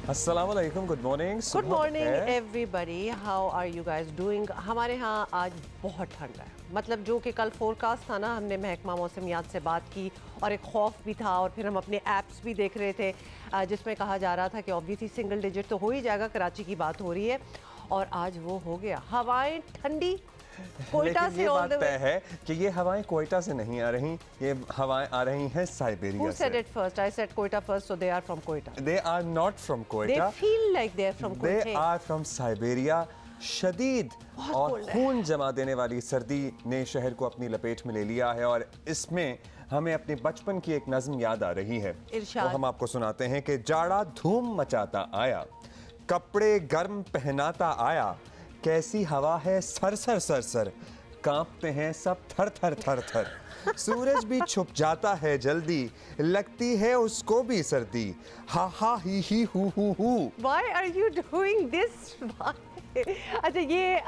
अस्सलामुअलैकुम, good morning. Good morning everybody, how are you guys doing. हमारे यहाँ आज बहुत ठंड है, मतलब जो कि कल फोरकास्ट था ना, हमने महकमा मौसमियात से बात की और एक खौफ भी था, और फिर हम अपने ऐप्स भी देख रहे थे जिसमें कहा जा रहा था कि ऑब्वियसली सिंगल डिजिट तो हो ही जाएगा, कराची की बात हो रही है और आज वो हो गया। हवाएं ठंडी कोयटा से, ये बात तय है कि ये हवाएं कोयटा से नहीं आ रही, ये हवाएं आ रही हैं साइबेरिया से। Who said it first? I said Quetta first, so they are from Quetta. They are not from Quetta. They feel like they are from Quetta. They are from Siberia. शदीद और खून जमा देने वाली सर्दी ने शहर को अपनी लपेट में ले लिया है और इसमें हमें अपने बचपन की एक नज्म याद आ रही है। तो हम आपको सुनाते हैं कि जाड़ा धूम मचाता आया, कपड़े गर्म पहनाता आया, कैसी हवा है सर सर सर सर, कांपते हैं सब थर थर थर थर, सूरज भी छुप जाता है जल्दी, लगती है उसको भी सर्दी, हा हा he who. Why are you doing this? अच्छा ये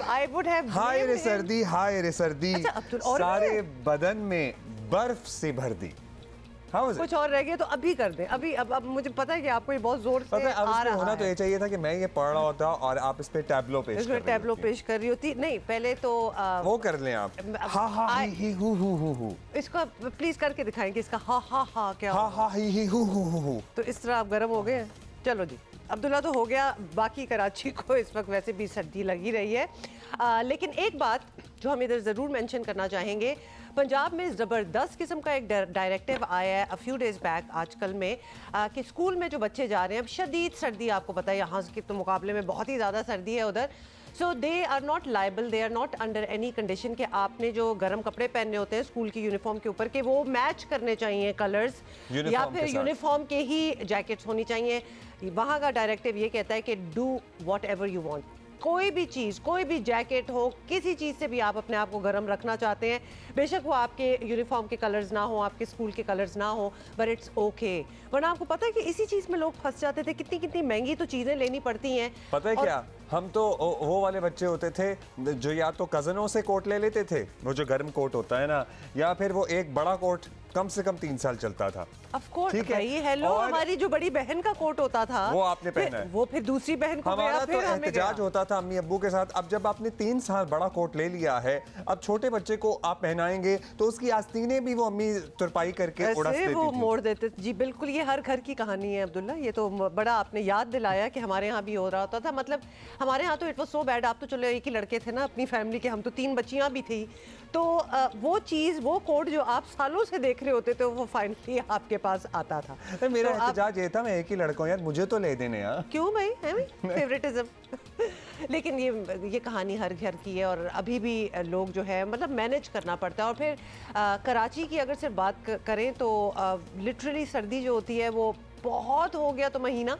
I would have हाय रे सर्दी, हाय रे सर्दी, सारे बदन में बर्फ से भर दी। कुछ और रह गया तो अभी कर दे, अभी अब मुझे पता है कि आपको ये बहुत जोर से आ रहा होना है। तो ये चाहिए था कि मैं ये पढ़ रहा होता और आप इस पे टैब्लो पेश कर रही होती। नहीं, पहले तो वो कर लें आप। हा हा ही हु। इसको प्लीज करके दिखाएं कि इसका हा क्या हा हा ही हु। तो इस तरह आप गर्म हो गए। चलो जी, अब्दुल्ला तो हो गया, बाकी कराची को इस वक्त वैसे भी सर्दी लगी रही है। लेकिन एक बात जो हम इधर ज़रूर मेंशन करना चाहेंगे, पंजाब में ज़बरदस्त किस्म का एक डायरेक्टिव आया है अ फ्यू डेज़ बैक आजकल में कि स्कूल में जो बच्चे जा रहे हैं, अब शदीद सर्दी, आपको पता है यहाँ के तो मुकाबले में बहुत ही ज़्यादा सर्दी है उधर, so they are not liable, they are not under any condition कि आपने जो गर्म कपड़े पहने होते हैं स्कूल की यूनिफॉर्म के ऊपर कि वो मैच करने चाहिए कलर्स, या फिर यूनिफॉर्म के ही जैकेट्स होनी चाहिए। वहाँ का डायरेक्टिव ये कहता है कि do what ever you want, कोई भी चीज़, कोई भी जैकेट हो, किसी चीज़ से भी आप अपने आप को गर्म रखना चाहते हैं, बेशक वो आपके यूनिफॉर्म के कलर्स ना हो, आपके स्कूल के कलर्स ना हो, बट इट्स ओके। वरना आपको पता है कि इसी चीज़ में लोग फंस जाते थे, कितनी कितनी महंगी तो चीज़ें लेनी पड़ती हैं। पता है क्या, हम तो वो वाले बच्चे होते थे जो या तो कज़नों से कोट ले लेते थे, वो जो गर्म कोट होता है ना, या फिर वो एक बड़ा कोट कम से कम 3 साल चलता था। ऑफ कोर्स, हेलो, हमारी जो बड़ी बहन का कोट होता था वो आपने पहना है, वो फिर दूसरी बहन को हमारा फिर तो एहतजाज होता था अम्मी अब्बू के साथ। अब जब आपने 3 साल बड़ा कोट ले लिया है, अब छोटे बच्चे को आप पहनाएंगे तो उसकी आस्तीनें भी वो अम्मी तुरपाई करके उड़ा देती थी, वो मोड़ देते। जी बिल्कुल, ये हर घर की कहानी है अब्दुल्ला, ये तो बड़ा आपने याद दिलाया कि हमारे यहाँ भी हो रहा होता था। मतलब हमारे यहाँ तो इट वाज सो बैड, आप तो चलो एक ही लड़के थे ना अपनी फैमिली के, हम तो 3 बच्चियाँ भी थी, तो वो चीज़, वो कोट जो आप सालों से देख रहे होते थे वो फाइनली आपके पास आता था। मेरा एहतजाज ये था, मैं एक ही लड़का हूँ यार, मुझे तो ले देने यार। क्यों भाई, है फेवरेटिज्म। लेकिन ये कहानी हर घर की है और अभी भी लोग जो है मतलब मैनेज करना पड़ता है। और फिर कराची की अगर सिर्फ बात करें तो लिटरली सर्दी जो होती है वो बहुत हो गया तो महीना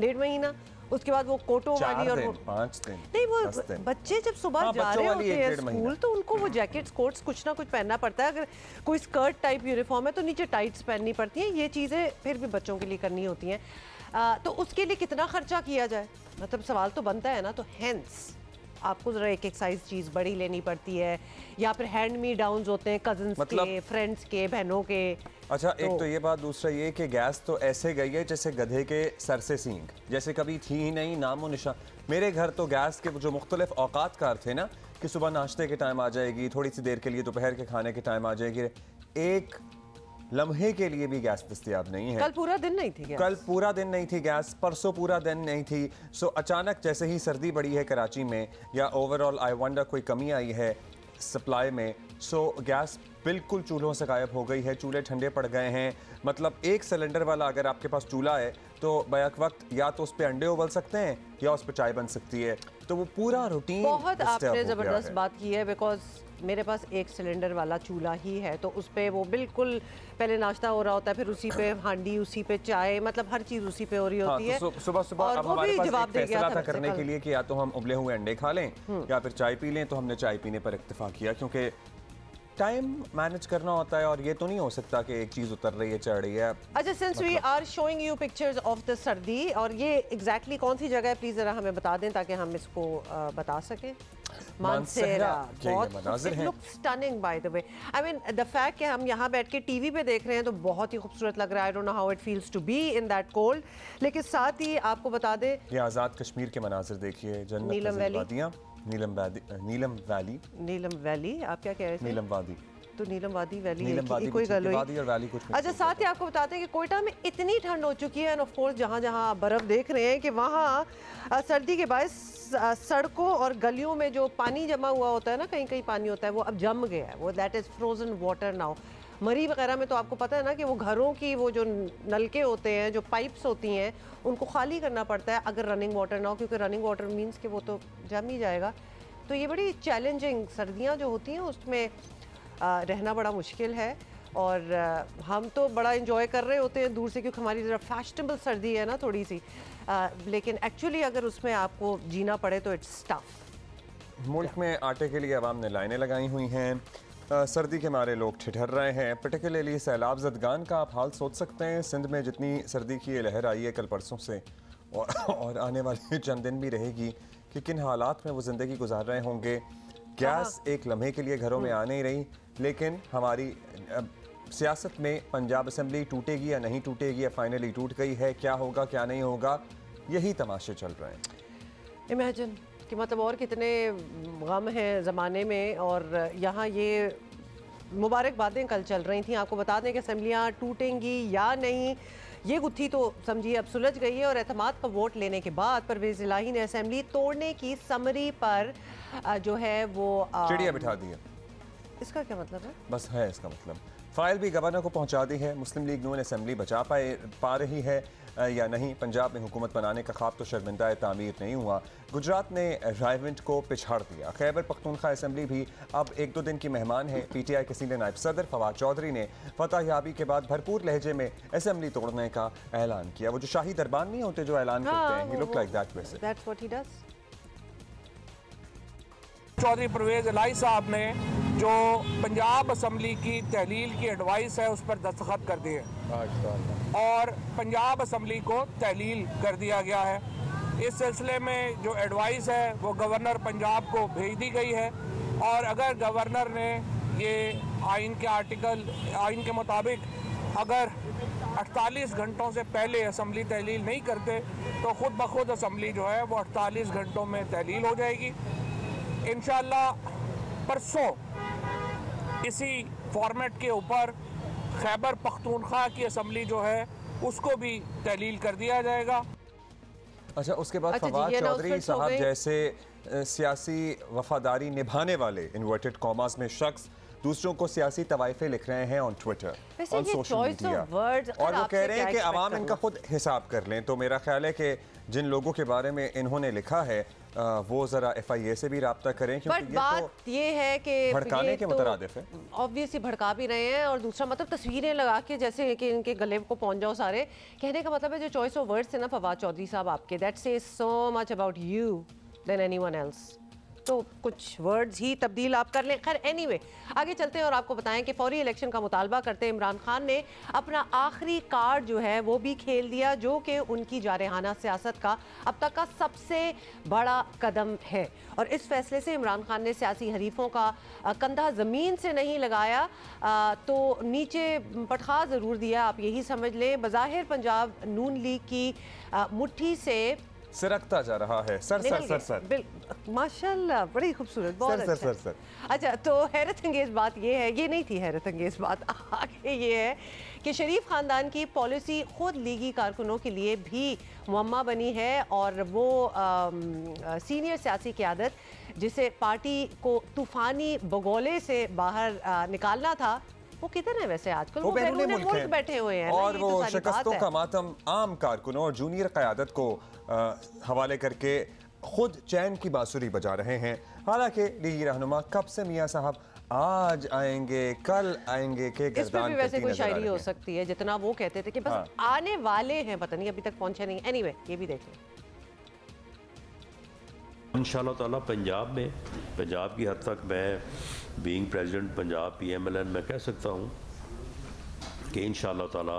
1.5 महीना, उसके बाद वो कोटों वाली और 5 दिन नहीं, वो बच्चे जब सुबह जा रहे होते हैं स्कूल तो उनको वो जैकेट्स कोट्स कुछ ना कुछ पहनना पड़ता है। अगर कोई स्कर्ट टाइप यूनिफॉर्म है तो नीचे टाइट्स पहननी पड़ती हैं, ये चीज़ें फिर भी बच्चों के लिए करनी होती हैं। तो उसके लिए कितना खर्चा किया जाए, मतलब सवाल तो बनता है ना। तो हेंस आपको जरा एक साइज चीज़ बड़ी लेनी पड़ती है, या फिर हैंड मी डाउन्स होते हैं कजन्स के, फ्रेंड्स के, बहनों के। अच्छा, एक तो ये बात, दूसरा ये कि गैस तो ऐसे गई है जैसे गधे के सर से सींग, जैसे कभी थी ही नहीं, नामो निशान। मेरे घर तो गैस के जो मुख्तलिफ औकात कार थे ना, कि सुबह नाश्ते के टाइम आ जाएगी, थोड़ी सी देर के लिए दोपहर के खाने के टाइम आ जाएगी, एक लम्हे के लिए भी गैस दस्तयाब नहीं है। कल पूरा दिन नहीं थी गैस, कल पूरा दिन नहीं थी गैस, परसों पूरा दिन नहीं थी। सो अचानक जैसे ही सर्दी बढ़ी है कराची में, या ओवरऑल आई वंडर कोई कमी आई है सप्लाई में, सो गैस बिल्कुल चूल्हों से गायब हो गई है, चूल्हे ठंडे पड़ गए हैं। मतलब एक सिलेंडर वाला अगर आपके पास चूल्हा है तो बैक वक्त या तो उस पर अंडे उबल सकते हैं या उस पर चाय बन सकती है, तो वो पूरा रूटीन बहुत आपने ज़बरदस्त बात की है। बिकॉज मेरे पास एक सिलेंडर वाला चूल्हा ही है, तो उस पर वो बिल्कुल पहले नाश्ता हो रहा होता है, फिर उसी पे हांडी, उसी पे चाय, मतलब हर चीज़ उसी पे हो रही होती है। सुबह सुबह अब हमारे पास एक फैसला था करने के लिए कि या तो हम उबले हुए अंडे खा लें या फिर चाय पी लें, तो हमने चाय पीने पर इत्तेफाक किया, क्योंकि टाइम मैनेज करना होता है और ये तो नहीं हो सकता कि एक चीज उतर रही है चढ़ रही है। अच्छा, since we are showing you pictures of the सर्दी, और ये एग्जैक्टली कौन सी जगह है प्लीज जरा हमें बता दें ताकि हम इसको बता सकें। मानसेरा, बहुत looks stunning by the way. I mean the fact कि हम यहाँ बैठ के टीवी पे देख रहे हैं तो बहुत ही खूबसूरत लग रहा है। I don't know how it feels to be in that cold, लेकिन साथ ही आपको बता दें ये आज़ाद कश्मीर के मनाजिर देखिए, जन्नत नीलम वैली, नीलम वैली आप क्या कह रहे थे? नीलम वादी, तो नीलम वादी वैली नीलम वादी कोई गल हुई। और वैली कुछ। अच्छा, साथ ही आपको बताते हैं कि कोयटा में इतनी ठंड हो चुकी है, एंड ऑफ कोर्स जहाँ जहाँ आप बर्फ देख रहे हैं कि वहाँ सर्दी के बायस सड़कों और गलियों में जो पानी जमा हुआ होता है ना, कहीं कहीं पानी होता है, वो अब जम गया है, वो that is frozen water now. मरी वगैरह में तो आपको पता है ना कि वो घरों की वो जो नलके होते हैं, जो पाइप्स होती हैं, उनको खाली करना पड़ता है अगर रनिंग वाटर ना हो, क्योंकि रनिंग वाटर मीन्स कि वो तो जम ही जाएगा। तो ये बड़ी चैलेंजिंग सर्दियाँ जो होती हैं उसमें रहना बड़ा मुश्किल है, और हम तो बड़ा इंजॉय कर रहे होते हैं दूर से क्योंकि हमारी ज़रा फैशनेबल सर्दी है ना थोड़ी सी, लेकिन एक्चुअली अगर उसमें आपको जीना पड़े तो इट्स टफ। मुल्क में आटे के लिए अवाम ने लाइनें लगाई हुई हैं, सर्दी के मारे लोग ठिठर रहे हैं। पर्टिकुलरली सैलाब ज़दगान का आप हाल सोच सकते हैं। सिंध में जितनी सर्दी की ये लहर आई है कल परसों से और आने वाले चंद दिन भी रहेगी कि किन हालात में वो ज़िंदगी गुजार रहे होंगे। गैस एक लम्हे के लिए घरों में आ नहीं रही, लेकिन हमारी सियासत में पंजाब असम्बली टूटेगी या नहीं टूटेगी या फाइनली टूट गई है, क्या होगा क्या नहीं होगा, यही तमाशे चल रहे हैं। इमेजिन कि मतलब और कितने गम हैं ज़माने में, और यहाँ ये मुबारकबादें कल चल रही थी। आपको बता दें कि असम्बलियाँ टूटेंगी या नहीं, ये गुत्थी तो समझिए अब सुलझ गई है, और एतमाद का वोट लेने के बाद परवेज़ इलाही ने असम्बली तोड़ने की समरी पर जो है वो चिड़िया बिठा दी है। इसका क्या मतलब है? बस है इसका मतलब। फाइल भी गवर्नर को पहुंचा दी है। मुस्लिम लीग नून असम्बली बचा पा रही है या नहीं। पंजाब में हुकूमत बनाने का ख्वाब तो शर्मिंदा तामीर नहीं हुआ। गुजरात ने रायवंट को पिछाड़ दिया। खैबर पख्तूनख्वा असम्बली भी अब 1-2 दिन की मेहमान है। पीटीआई के सीनियर नायब सदर फवाद चौधरी ने फतह याबी के बाद भरपूर लहजे में असम्बली तोड़ने का ऐलान किया। वो जो शाही दरबार नहीं होते जो ऐलान करते हैं, ही लुक लाइक दैट वैसे। That's what he does. Chaudhry Pervez Elahi साहब ने जो पंजाब असम्बली की तहलील की एडवाइस है उस पर दस्तखत कर दिए और पंजाब असम्बली को तहलील कर दिया गया है। इस सिलसिले में जो एडवाइस है वो गवर्नर पंजाब को भेज दी गई है, और अगर गवर्नर ने ये आइन के मुताबिक अगर 48 घंटों से पहले असम्बली तहलील नहीं करते तो खुद ब खुद असम्बली जो है वो 48 घंटों में तहलील हो जाएगी। इंशाअल्लाह परसों इसी फॉर्मेट के ऊपर खैबर पख्तूनख्वा की असम्बली जो है उसको भी तहलील कर दिया जाएगा। अच्छा, उसके बाद फवाद चौधरी साहब जैसे सियासी वफादारी निभाने वाले इन्वर्टेड कॉमास में शख्स दूसरों को सियासी तवाइफे लिख रहे हैं on Twitter, on social media, और वो कह रहे हैं कि आवाम इनका खुद हिसाब कर लें। तो मेरा ख्याल है कि जिन लोगों के बारे में इन्होंने लिखा है वो ज़रा FIA से भी रब्ता करें, क्योंकि ये है कि भड़काने के मुतरादिफ है। ऑब्वियसली भड़का भी रहे हैं, और दूसरा मतलब तस्वीरें लगा के जैसे कि इनके गले को पहुंच जाओ सारे। कहने का मतलब है जो चॉइस ऑफ वर्ड्स है ना फवाद चौधरी साहब आपके, that says so much about you than anyone else. तो कुछ वर्ड्स ही तब्दील आप कर लें। खैर एनीवे, आगे चलते हैं और आपको बताएं कि फौरी इलेक्शन का मुतालबा करते इमरान खान ने अपना आखिरी कार्ड जो है वो भी खेल दिया, जो कि उनकी जारहाना सियासत का अब तक का सबसे बड़ा कदम है। और इस फैसले से इमरान खान ने सियासी हरीफों का कंधा ज़मीन से नहीं लगाया तो नीचे पटखा ज़रूर दिया, आप यही समझ लें। बज़ाहिर पंजाब नून लीग की मुट्ठी से सरकता जा रहा है। सर माशाल्लाह, बड़ी खूबसूरत, बहुत अच्छा। सर। अच्छा, तो हैरत अंगेज बात ये है, ये नहीं थी हैरत अंगेज बात, आगे ये है कि शरीफ खानदान की पॉलिसी खुद लीगी कारकुनों के लिए भी मुअम्मा बनी है, और वो सीनियर सियासी क़यादत जिसे पार्टी को तूफ़ानी बगोले से बाहर निकालना था, वो किधर है वैसे आजकल? वो बैरून मुल्क बैठे हुए हैं, और वो शिकस्तों का मातम आम कारकुनों और जूनियर क़यादत को हवाले करके खुद चैन की बांसुरी बजा रहे हैं। हालांकि लीगी रहनुमा कब से मियां साहब आज आएंगे कल आएंगे के गर्दान, इस पर भी वैसे कोई शायरी हो सकती है जितना वो कहते थे कि बस आने वाले हैं, पता नहीं अभी तक पहुंचे नहीं। एनीवे, ये भी देख लें। इंशाअल्लाह ताला पंजाब में, पंजाब की हद तक मैं बीइंग प्रेसिडेंट पंजाब PMLN मैं कह सकता हूँ कि इंशाअल्लाह ताला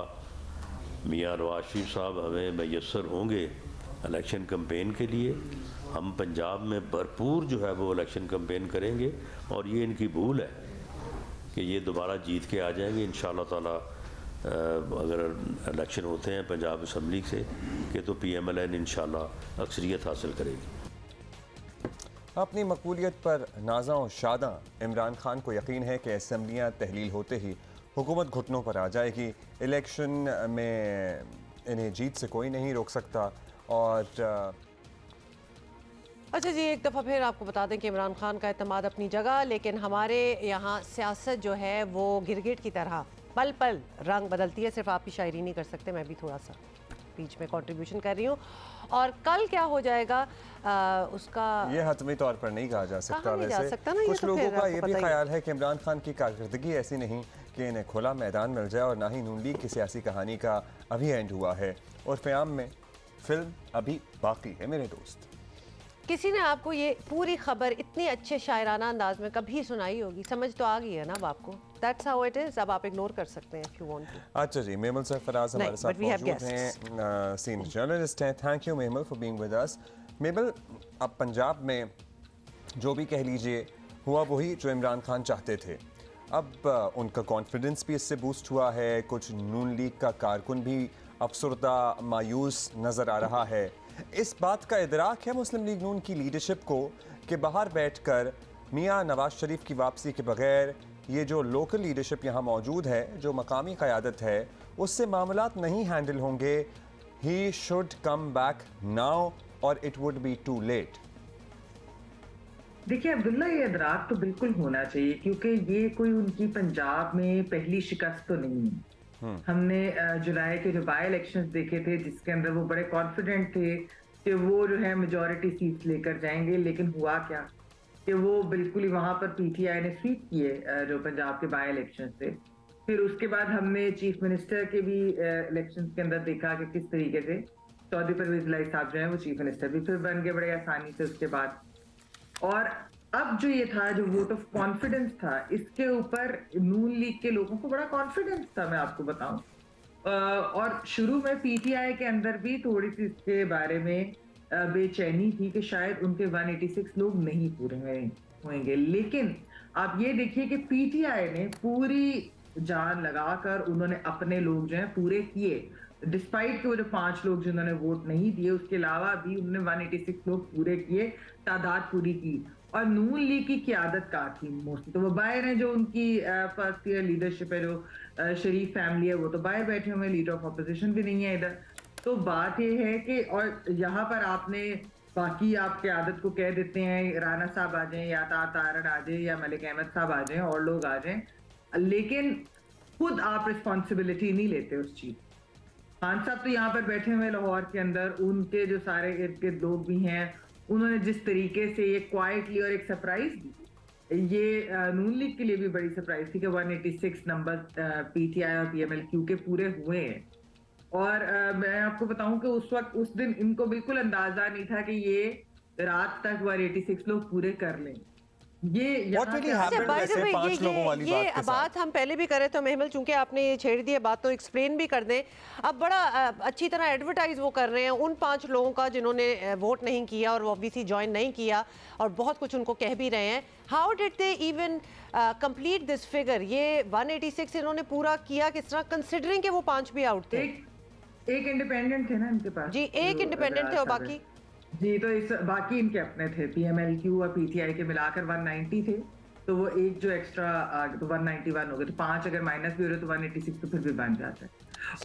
मियाँ नवाज शरीफ साहब हमें मैसर होंगे इलेक्शन कैंपेन के लिए। हम पंजाब में भरपूर जो है वो इलेक्शन कैंपेन करेंगे और ये इनकी भूल है कि ये दोबारा जीत के आ जाएंगे इंशाअल्लाह ताला। अगर इलेक्शन होते हैं पंजाब असम्बली से कि तो PMLN इंशाअल्लाह अक्सरियत हासिल करेगी। अपनी मकबूलियत पर नाज़ा और शादा इमरान खान को यकीन है कि असम्बलियाँ तहलील होते ही हुकूमत घुटनों पर आ जाएगी। इलेक्शन में इन्हें जीत से कोई नहीं रोक सकता। और अच्छा जी, एक दफ़ा फिर आपको बता दें कि इमरान खान का एतमाद अपनी जगह, लेकिन हमारे यहाँ सियासत जो है वो गिरगिट की तरह पल पल रंग बदलती है। सिर्फ आप ही शायरी नहीं कर सकते, मैं भी थोड़ा सा बीच में कंट्रीब्यूशन कर रही हूँ। और कल क्या हो जाएगा उसका ये हतमी तौर पर नहीं कहा जा सकता। वैसे ना, कुछ लोगों का ये भी ख्याल है कि इमरान खान की कारकर्दगी ऐसी नहीं कि इन्हें खुला मैदान मिल जाए, और ना ही नून लीग की सियासी कहानी का अभी एंड हुआ है और फ़याम में फिल्म अभी बाकी है। मेरे दोस्त, किसी ने आपको ये पूरी खबर इतनी अच्छे शायराना अंदाज में कभी सुनाई होगी? समझ तो आ गई है ना अब आपको? That's how it is। अब आप इग्नोर कर सकते हैं if you want to। अच्छा जी, मेमल सरफराज हमारे साथ मौजूद हैं, सीनियर जर्नलिस्ट हैं। Thank you mammal for being with us. Mammal, अब पंजाब में जो भी कह लीजिए हुआ वही जो इमरान खान चाहते थे। अब उनका कॉन्फिडेंस भी इससे बूस्ट हुआ है। कुछ नून लीग का कारकुन भी अफसरदा मायूस नज़र आ रहा है। इस बात का इदराक है मुस्लिम लीग नून की लीडरशिप को कि बाहर बैठकर मियाँ नवाज शरीफ की वापसी के बगैर ये जो लोकल लीडरशिप यहाँ मौजूद है, जो मकामी क़यादत है, उससे मामलात नहीं हैंडल होंगे। He should come back now और it would be too late. देखिए अब्दुल्ला, ये इदराक तो बिल्कुल होना चाहिए, क्योंकि ये कोई उनकी पंजाब में पहली शिकस्त तो नहीं है। हमने जुलाई के जो बाई इलेक्शंस देखे थे जिसके अंदर वो बड़े कॉन्फिडेंट थे कि वो जो है मेजॉरिटी सीट्स लेकर जाएंगे, लेकिन हुआ क्या कि वो बिल्कुल ही वहां पर PTI ने स्वीप किए जो पंजाब के बाई इलेक्शंस थे। फिर उसके बाद हमने चीफ मिनिस्टर के भी इलेक्शंस के अंदर देखा कि किस तरीके से चौधरी परवेज इलाही साहब जो है वो चीफ मिनिस्टर भी फिर बन गए बड़े आसानी से उसके बाद। और अब जो ये था, जो वोट ऑफ कॉन्फिडेंस था, इसके ऊपर नून लीग के लोगों को बड़ा कॉन्फिडेंस था, मैं आपको बताऊं। और शुरू में PTI के अंदर भी थोड़ी सी इसके बारे में बेचैनी थी कि शायद उनके 186 लोग नहीं पूरे होंगे। लेकिन आप ये देखिए कि PTI ने पूरी जान लगाकर उन्होंने अपने लोग जो हैं पूरे किए, डिस्पाइट के वो जो 5 लोग जिन्होंने वोट नहीं दिए, उसके अलावा भी उन्होंने 186 लोग पूरे किए, तादाद पूरी की। और नून लीग की क़यादत का थी मोस्टली तो वो बाहर हैं, जो उनकी फर्स्ट ईयर लीडरशिप है, जो शरीफ फैमिली है, वो तो बाहर बैठे हुए, लीडर ऑफ अपोजिशन भी नहीं है इधर। तो बात ये है कि और यहाँ पर आपने बाकी आप क़यादत को कह देते हैं राना साहब आ जाएं या तारन आ जाए या मलिक अहमद साहब आ जाएं और लोग आ जाएं, लेकिन खुद आप रिस्पॉन्सिबिलिटी नहीं लेते उस चीज। खान साहब तो यहाँ पर बैठे हुए लाहौर के अंदर, उनके जो सारे इर्द गिर्द लोग भी हैं, उन्होंने जिस तरीके से ये क्वाइटली और एक सरप्राइज दी, ये नून लीग के लिए भी बड़ी सरप्राइज थी कि 186 नंबर PTI और PMLQ के पूरे हुए हैं। और मैं आपको बताऊं कि उस वक्त उस दिन इनको बिल्कुल अंदाजा नहीं था कि ये रात तक 186 लोग पूरे कर लें। ये बात हम पहले भी करे तो महमल, चूंकि आपने ये छेड़ दी है बात तो एक्सप्लेन भी कर दें। अब बड़ा अच्छी तरह एडवर्टाइज वो कर रहे हैं उन 5 लोगों का जिन्होंने वोट नहीं किया और वो ऑब्वियसली ज्वाइन नहीं किया, और बहुत कुछ उनको कह भी रहे हैं। How did they even complete this figure? ये 186 इन्होंने पूरा किया किस तरह, कंसिडरिंग कि वो 5 भी आउट थे? एक इंडिपेंडेंट थे ना इनके पास जी, एक इंडिपेंडेंट थे और बाकी जी तो इस बाकी इनके अपने थे। PMLQ और PTI के मिलाकर 190 थे, तो वो एक जो एक्स्ट्रा तो 191 हो गए, तो 5 अगर माइनस भी हो रहे तो 186 तो फिर भी बन जाता है।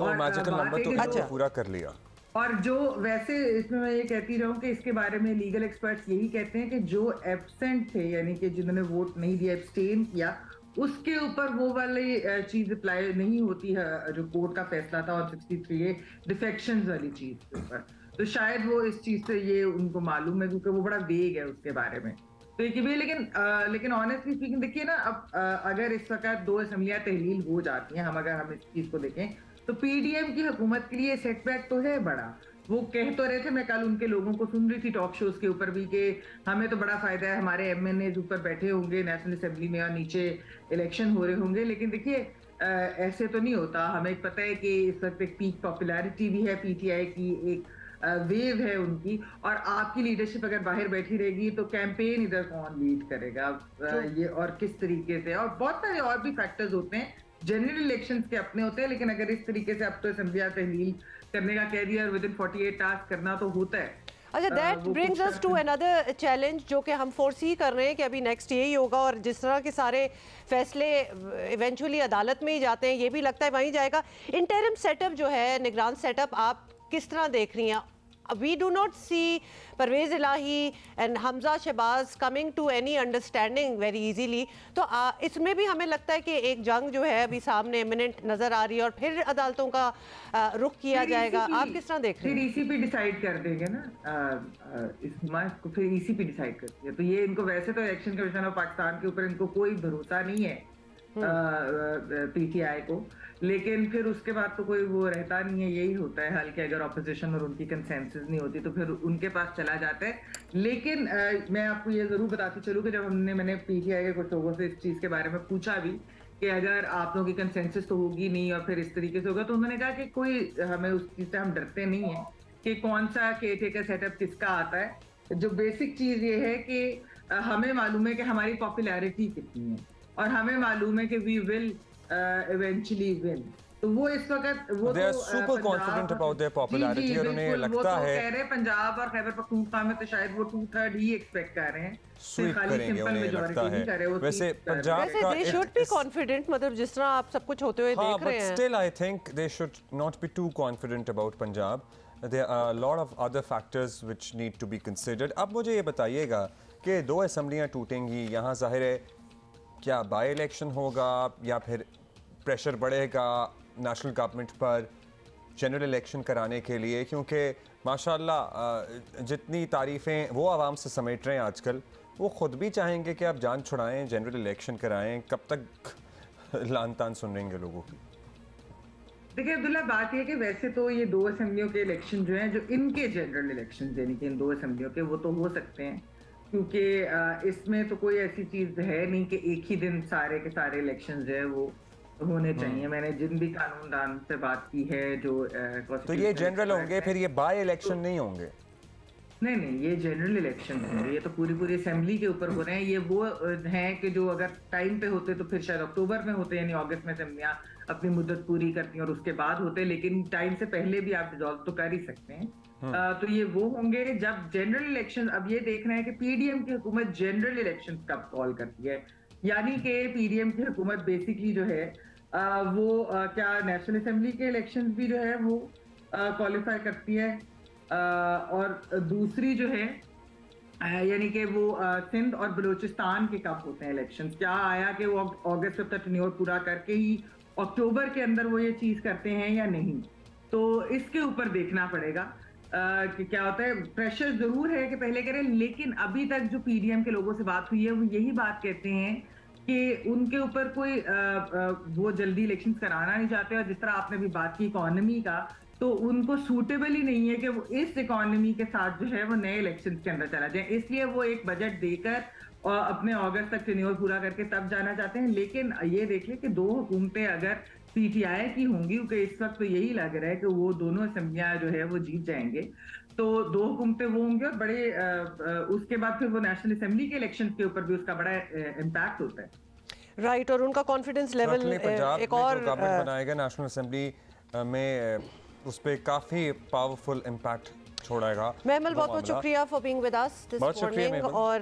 और मैजिकल नंबर तो अच्छा पूरा कर लिया। और जो वैसे इसमें मैं ये कहती रहूं कि इसके बारे में लीगल एक्सपर्ट्स यही कहते हैं कि जो एब्सेंट थे, यानी कि जिन्होंने वोट नहीं दिया, एब्सटेन किया, उसके ऊपर वो वाली चीज अप्लाई नहीं होती है जो कोर्ट का फैसला था और 63 डिफेक्शंस वाली चीज के ऊपर। तो शायद वो इस चीज से ये उनको मालूम है, क्योंकि वो बड़ा वेग है उसके बारे में। तो एक भी लेकिन ऑनेस्टली स्पीकिंग देखिए ना, अब अगर इस वक्त 2 असम्बलियां तहलील हो जाती हैं, हम इस चीज को देखें तो PDM की हुकूमत के लिए सेटबैक तो है बड़ा, वो कह तो रहे थे, मैं कल उनके लोगों को सुन रही थी टॉक शोज के ऊपर भी, कि हमें तो बड़ा फायदा है, हमारे एमएनए ऊपर बैठे होंगे नेशनल असेंबली में और नीचे इलेक्शन हो रहे होंगे। लेकिन देखिए ऐसे तो नहीं होता। हमें पता है कि इस वक्त एक पीक पॉपुलैरिटी भी है पीटीआई की, एक वेव है उनकी, और आपकी लीडरशिप अगर बाहर बैठी रहेगी तो कैंपेन इधर कौन लीड करेगा ये, और किस तरीके से, और बहुत सारे और भी फैक्टर्स होते हैं। जनरल इलेक्शंस के अपने होते हैं, लेकिन अगर इस तरीके से अब तो असेंबली तहलील करने का कह दिया और विद इन 48 टास्क करना तो होता है। अच्छा, that brings us to another challenge जो कि हम फोरसी कर रहे हैं कि अभी नेक्स्ट यही होगा, और जिस तरह के सारे फैसले इवेंचुअली अदालत में ही जाते हैं, ये भी लगता है वहीं जाएगा। इंटरिम सेटअप जो है, निगरान सेटअप, आप किस तरह देख रही हैं? We do not see Parvez Ilahi and Hamza Shahbaz coming to any understanding very easily. तो इसमें भी हमें लगता है कि एक जंग जो है अभी सामने इमिनेंट नजर आ रही है और फिर अदालतों का रुख किया जाएगा। आप किस तरह देख रहे हैं? फिर ईसीपी डिसाइड कर देंगे ना, इस मार्च को फिर ईसीपी डिसाइड करती है। तो ये इनको वैसे तो इलेक्शन कमीशन ऑफ पाकिस्तान के ऊपर इनको कोई भरोसा नहीं है पीटीआई को, लेकिन फिर उसके बाद तो कोई वो रहता नहीं है। यही होता है हल के अगर ऑपोजिशन और उनकी कंसेंसस नहीं होती तो फिर उनके पास चला जाता है। लेकिन मैं आपको ये जरूर बताती चलूँ कि जब मैंने पीटीआई के कुछ लोगों से इस चीज के बारे में पूछा भी कि अगर आप लोगों की कंसेंसस तो होगी नहीं और फिर इस तरीके से होगा, तो उन्होंने कहा कि कोई हमें उस चीज से हम डरते नहीं है कि कौन सा केयरटेकर सेटअप किसका आता है। जो बेसिक चीज ये है कि हमें मालूम है कि हमारी पॉपुलैरिटी कितनी है और हमें मालूम है कि वी विल eventually win। तो वो इस वक्त वो they are super confident about their popularity और उन्हें लगता है, कह रहे पंजाब और खैबर पख्तूनख्वा में तो शायद वो 2/3 ही एक्सपेक्ट कर रहे हैं, स्वीप करेंगे उन्हें लगता है। वैसे पंजाब का they should be confident, मतलब जिस तरह आप सब कुछ होते हुए देख रहे हैं। But still I think they should not be too confident about Punjab. There are a lot of other factors which need to be considered. अब मुझे ये बताइएगा कि 2 असेंबलियां टूटेंगी, यहाँ जाहिर है क्या बाई इलेक्शन होगा या फिर प्रेशर बढ़ेगा नेशनल गवर्नमेंट पर जनरल इलेक्शन कराने के लिए, क्योंकि माशाल्लाह जितनी तारीफ़ें वो आवाम से समेट रहे हैं आजकल, वो ख़ुद भी चाहेंगे कि आप जान छुड़ाएं, जनरल इलेक्शन कराएं। कब तक लान तान सुन रहेंगे लोगों की? देखिए अब्दुल्ला, बात यह कि वैसे तो ये 2 असेंबलियों के इलेक्शन जो हैं, जो इनके जनरल इलेक्शन यानी कि इन 2 असेंबलियों के, वो तो हो सकते हैं, क्योंकि इसमें तो कोई ऐसी चीज है नहीं कि एक ही दिन सारे के सारे इलेक्शन जो है वो होने चाहिए। मैंने जिन भी कानूनदान से बात की है जो तो ये जनरल होंगे, फिर ये बाय इलेक्शन नहीं होंगे? नहीं, ये जनरल इलेक्शन होंगे। ये तो पूरी असेंबली के ऊपर हो रहे हैं। ये वो हैं कि जो अगर टाइम पे होते तो फिर शायद अक्टूबर में होते, यानी अगस्त में असेंबलियां अपनी मुद्दत पूरी करती हैं और उसके बाद होते, लेकिन टाइम से पहले भी आप डिसॉल्व तो कर ही सकते हैं। तो ये वो होंगे जब जनरल इलेक्शन। अब ये देखना है कि पीडीएम की हुकूमत जनरल इलेक्शन कब कॉल करती है, यानी कि पीडीएम की हुकूमत बेसिकली जो है वो क्या नेशनल असेंबली के इलेक्शन भी जो है वो क्वालिफाई करती है, और दूसरी जो है यानी कि वो सिंध और बलूचिस्तान के कब होते हैं इलेक्शन। क्या आया कि वो अगस्त तक टेन्योर पूरा करके ही अक्टूबर के अंदर वो ये चीज करते हैं या नहीं, तो इसके ऊपर देखना पड़ेगा कि क्या होता है। प्रेशर जरूर है कि पहले करें, लेकिन अभी तक जो पीडीएम के लोगों से बात हुई है वो यही बात कहते हैं कि उनके ऊपर कोई वो जल्दी इलेक्शंस कराना नहीं चाहते, और जिस तरह आपने भी बात की इकोनॉमी का, तो उनको सूटेबल ही नहीं है कि वो इस इकोनॉमी के साथ जो है वो नए इलेक्शंस के अंदर चला जाए। इसलिए वो एक बजट देकर और अपने अगस्त तक टेन्योर पूरा करके तब जाना चाहते हैं। लेकिन ये देख लें कि 2 हुकूमतें अगर पीटीआई की होंगी, क्योंकि इस वक्त तो यही लग रहा है कि वो दोनों असेंबलियां जो है वो जीत जाएंगे, तो 2 हुकूमतें वो होंगे और बड़े उसके बाद फिर वो नेशनल असेंबली के इलेक्शन के ऊपर भी उसका बड़ा इम्पैक्ट होता है। राइट, और उनका कॉन्फिडेंस लेवल एक और गवर्नमेंट बनाएगा नेशनल असेंबली में, उस पर काफी पावरफुल इम्पैक्ट छोड़ेगा। महमल, बहुत बहुत शुक्रिया for being with us this morning. और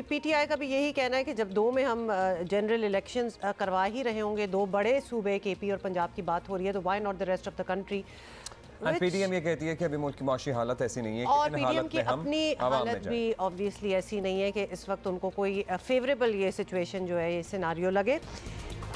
पीटीआई का भी यही कहना है कि जब 2 में हम जनरल इलेक्शंस करवा ही रहे होंगे, 2 बड़े सूबे केपी और पंजाब की बात हो रही है, तो why not the rest of the country. PDM ये कहती है कि अभी मुल्क की माशी हालत ऐसी नहीं है कि और पीडीएम की अपनी हालत भी ऑब्वियसली ऐसी नहीं है कि इस वक्त उनको कोई फेवरेबल ये सिचुएशन जो है, ये सिनारियो लगे।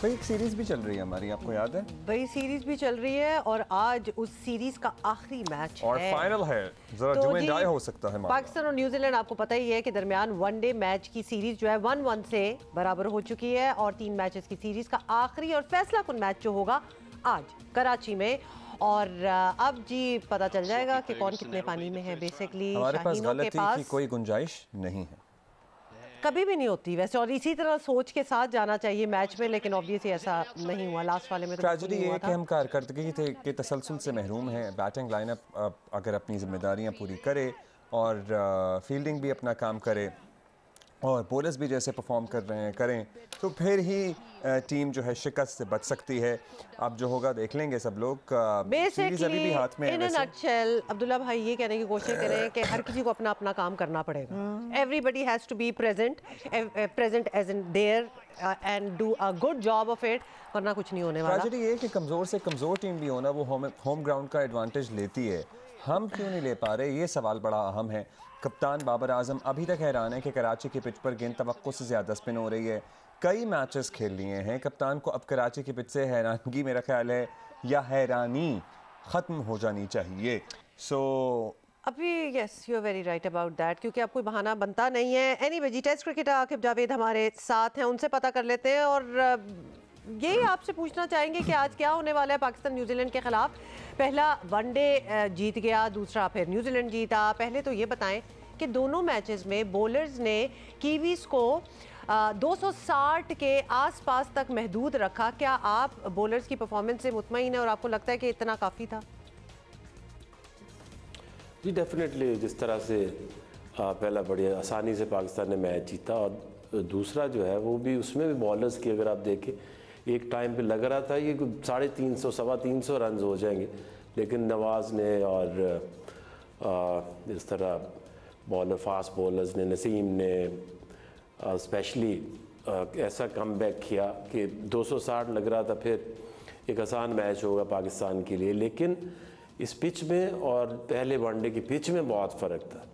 भाई एक सीरीज भी चल रही है हमारी, आपको याद है? भाई सीरीज भी चल रही है और आज उस सीरीज का आखिरी मैच और फाइनल है, जरा तो जुमे डाई हो सकता है। पाकिस्तान और न्यूजीलैंड आपको पता ही है कि दरमियान वनडे मैच की सीरीज जो है 1-1 से बराबर हो चुकी है, और 3 मैचेस की सीरीज का आखिरी और फैसला कुन मैच जो होगा आज कराची में। और अब जी पता चल जाएगा कि कौन कितने पानी में है। बेसिकली हमारे पास शाहीनों के गलती पास की कोई गुंजाइश नहीं है, कभी भी नहीं होती वैसे, और इसी तरह सोच के साथ जाना चाहिए मैच में, लेकिन ऑब्वियसली ऐसा नहीं हुआ लास्ट वाले में। तो ट्रेजेडी ये है कि हम कारकर्दगी के तसलसल से महरूम हैं। बैटिंग लाइनअप अगर अपनी जिम्मेदारियां पूरी करे और फील्डिंग भी अपना काम करे और बॉलर्स भी जैसे परफॉर्म कर रहे हैं करें, तो फिर ही टीम जो है शिकस्त से बच सकती है। अब जो होगा देख लेंगे सब लोग। सीरीज अभी भी हाथ में है। इन अ नटशेल अब्दुल्ला भाई ये कहने की कोशिश करें कि हर किसी को अपना अपना काम करना पड़ेगा। Everybody has to be present as in there and do a good job of it, वरना कुछ नहीं होने वाला। ट्रेजेडी ये कि कमज़ोर से कमज़ोर टीम भी हो ना, वो होम ग्राउंड का एडवांटेज लेती है। हम क्यों नहीं ले पा रहे, ये सवाल बड़ा अहम है। कप्तान बाबर आजम अभी तक हैरान है कि कराची की पिच पर गेंद तवक्को से ज़्यादा स्पिन हो रही है। कई मैचेस खेल लिए हैं कप्तान को, अब कराची की पिच से हैरानगी मेरा ख्याल है या हैरानी ख़त्म हो जानी चाहिए। अभी yes you are very right about that, क्योंकि अब कोई बहाना बनता नहीं है। एनीवे जी, टेस्ट क्रिकेटर आकिब जावेद हमारे साथ हैं, उनसे पता कर लेते हैं और यही आपसे पूछना चाहेंगे कि आज क्या होने वाला है पाकिस्तान न्यूजीलैंड के खिलाफ। पहला वनडे जीत गया, दूसरा फिर न्यूजीलैंड जीता। पहले तो ये बताएं कि दोनों मैचेस में बॉलर्स ने कीवीज को 260 के आसपास तक महदूद रखा। क्या आप बॉलर्स की परफॉर्मेंस से मुतमईन है और आपको लगता है कि इतना काफ़ी था? जी डेफिनेटली, जिस तरह से पहला बड़ी आसानी से पाकिस्तान ने मैच जीता और दूसरा जो है वो भी, उसमें भी बॉलर्स की अगर आप देखें, एक टाइम पे लग रहा था ये 350 325 रन हो जाएंगे, लेकिन नवाज़ ने और जिस तरह बॉलर फास्ट बॉलर्स ने, नसीम ने स्पेशली ऐसा कमबैक किया कि 260 लग रहा था फिर एक आसान मैच होगा पाकिस्तान के लिए। लेकिन इस पिच में और पहले वनडे की पिच में बहुत फ़र्क था।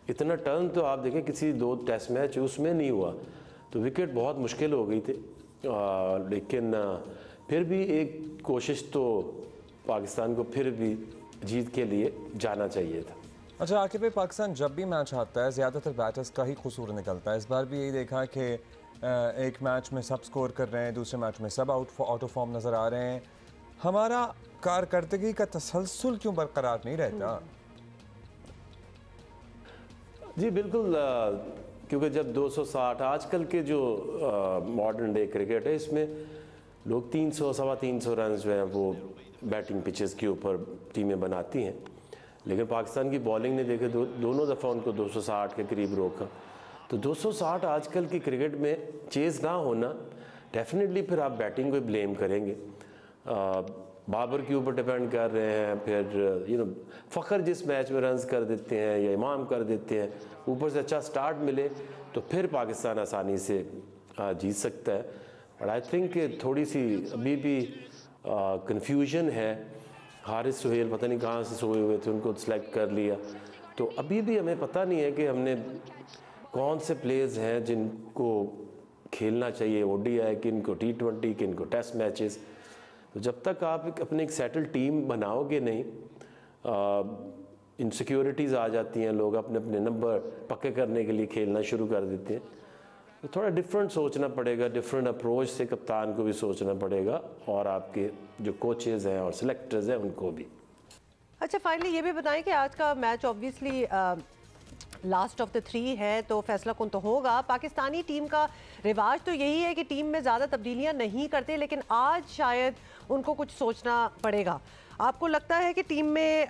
इतना टर्न तो आप देखें किसी 2 टेस्ट मैच उसमें नहीं हुआ, तो विकेट बहुत मुश्किल हो गई थी। लेकिन फिर भी एक कोशिश तो पाकिस्तान को फिर भी जीत के लिए जाना चाहिए था। अच्छा आकिब, पाकिस्तान जब भी मैच आता है ज़्यादातर बैटर्स का ही कसूर निकलता है। इस बार भी यही देखा कि एक मैच में सब स्कोर कर रहे हैं, दूसरे मैच में सब आउट ऑफ फॉर्म नज़र आ रहे हैं। हमारा कारकर्दगी का तसलसल क्यों बरकरार नहीं रहता? जी बिल्कुल, क्योंकि जब 260 आजकल के जो मॉडर्न डे क्रिकेट है, इसमें लोग 300 सवा 300 रन जो हैं वो बैटिंग पिचेस के ऊपर टीमें बनाती हैं। लेकिन पाकिस्तान की बॉलिंग ने देखे दोनों दफ़ा उनको 260 के करीब रोका। तो 260 आजकल की क्रिकेट में चेज़ ना होना, डेफिनेटली फिर आप बैटिंग को ब्लेम करेंगे। बाबर के ऊपर डिपेंड कर रहे हैं, फिर फ़खर जिस मैच में रन्स कर देते हैं या इमाम कर देते हैं, ऊपर से अच्छा स्टार्ट मिले तो फिर पाकिस्तान आसानी से जीत सकता है। बट आई थिंक थोड़ी सी अभी भी कन्फ्यूजन है। हारिस सुहेल पता नहीं कहाँ से सोए हुए थे, उनको सिलेक्ट कर लिया, तो अभी भी हमें पता नहीं है कि हमने कौन से प्लेयर्स हैं जिनको खेलना चाहिए ODI, किनको T20, किनको टेस्ट मैचेस। तो जब तक आप अपनी एक सेटल टीम बनाओगे नहीं, इनसिक्योरिटीज़ आ जाती हैं, लोग अपने अपने नंबर पक्के करने के लिए खेलना शुरू कर देते हैं। तो थोड़ा डिफरेंट सोचना पड़ेगा, डिफरेंट अप्रोच से कप्तान को भी सोचना पड़ेगा और आपके जो कोचेज़ हैं और सिलेक्टर्स हैं उनको भी। अच्छा फाइनली ये भी बताएं कि आज का match obviously last of the 3 है, तो फैसला कौन तो होगा। पाकिस्तानी टीम का रिवाज तो यही है कि टीम में ज़्यादा तब्दीलियां नहीं करते, लेकिन आज शायद उनको कुछ सोचना पड़ेगा। आपको लगता है कि टीम में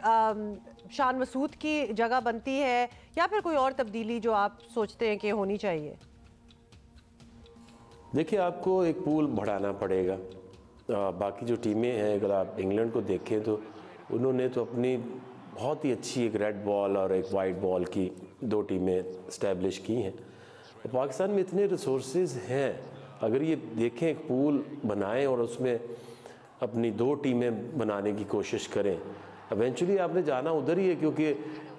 शान मसूद की जगह बनती है या फिर कोई और तब्दीली जो आप सोचते हैं कि होनी चाहिए? देखिए, आपको एक पूल बढ़ाना पड़ेगा। बाकी जो टीमें हैं, अगर आप इंग्लैंड को देखें तो उन्होंने तो अपनी बहुत ही अच्छी एक रेड बॉल और एक वाइट बॉल की 2 टीमें इस्टेब्लिश की हैं। तो पाकिस्तान में इतने रिसोर्सेज हैं, अगर ये देखें एक पूल बनाएं और उसमें अपनी 2 टीमें बनाने की कोशिश करें, इवेंचुअली आपने जाना उधर ही है, क्योंकि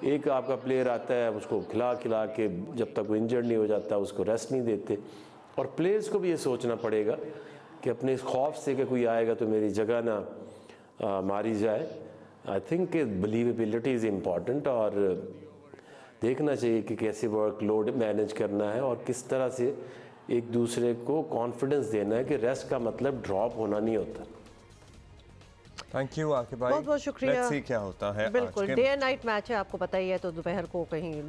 एक आपका प्लेयर आता है, उसको खिला के जब तक वो इंजर्ड नहीं हो जाता उसको रेस्ट नहीं देते। और प्लेयर्स को भी ये सोचना पड़ेगा कि अपने इस खौफ से कि कोई आएगा तो मेरी जगह ना मारी जाए। I think believability is important और देखना चाहिए कि कैसे वर्कलोड मैनेज करना है और किस तरह से एक दूसरे को कॉन्फिडेंस देना है कि रेस्ट का मतलब ड्रॉप होना नहीं होता। थैंक यू आकिब भाई, बहुत बहुत शुक्रिया। लेट्स सी क्या होता है। बिल्कुल, डे एंड नाइट मैच है, आपको पता ही है, तो दोपहर को कहीं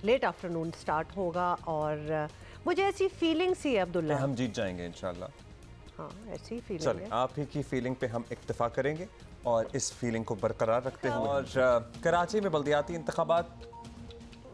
लेट आफ्टरनून स्टार्ट होगा और मुझे ऐसी फीलिंग सी है अब्दुल्ला, हम जीत जाएंगे इंशाल्लाह। हाँ, ऐसी फीलिंग चलिए, आप ही की फीलिंग पे हम इक्तफा करेंगे और इस फीलिंग को बरकरार रखते हैं। और कराची में बल्दियाती इंतखाबात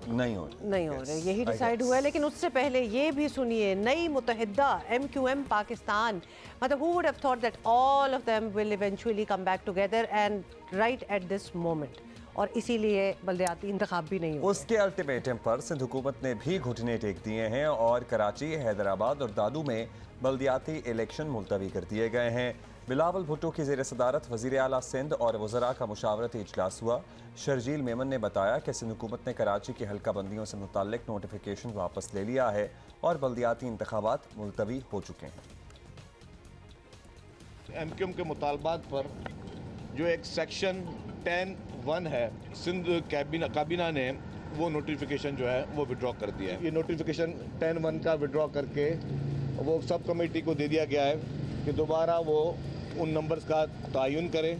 नहीं हो रहे, यही डिसाइड हुआ है। लेकिन उससे पहले ये भी सुनिए, नई मुत्तहिदा MQM पाकिस्तान, मतलब who would have thought that all of them will eventually come back together and right at this moment, और इसीलिए बल्दियाती इंतखाब भी नहीं हो। उसके अल्टीमेटम पर सिंध हुकूमत ने भी घुटने टेक दिए हैं और कराची, हैदराबाद और दादू में बल्दियाती इलेक्शन मुलतवी कर दिए गए हैं। बिलावल भुट्टो की ज़ेर सदारत वज़ीर आला सिंध और वज़रा का मुशावरती इजलास हुआ। शर्जील मेमन ने बताया कि सिंध हुकूमत ने कराची की हल्का बंदियों से मुताल्लिक नोटिफिकेशन वापस ले लिया है और बल्दियाती इंतखाबात मुलतवी हो चुके हैं। MQM के मुतालबात पर जो एक सेक्शन 10(1) है, सिंध काबीना ने वो नोटिफिकेशन जो है वो विड्रॉ कर दिया है। ये नोटिफिकेशन 10(1) का विड्रॉ करके वो सब कमेटी को दे दिया गया है कि दोबारा वो उन नंबर्स का तयन करें।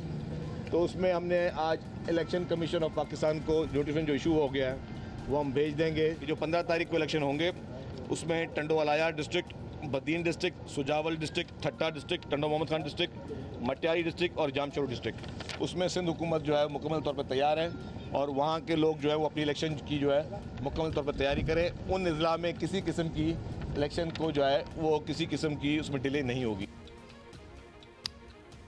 तो उसमें हमने आज इलेक्शन कमीशन ऑफ पाकिस्तान को नोटिफिकेशन जो इशू हो गया है वो हम भेज देंगे। जो 15 तारीख को इलेक्शन होंगे उसमें टंडोवालाया district, Badin district, Sujawal district, Thatta district, Tando Muhammad Khan district, Matiari district और जामशोर डिस्ट्रिक्ट, उसमें सिंध हुकूमत जो है मुकम्मल तौर पर तैयार है और वहाँ के लोग जो है वो अपनी इलेक्शन की जो है मुकम्मल तौर पर तैयारी करें। उन अजला में किसी किस्म की इलेक्शन को जो है वो किसी किस्म की उसमें डिले नहीं होगी।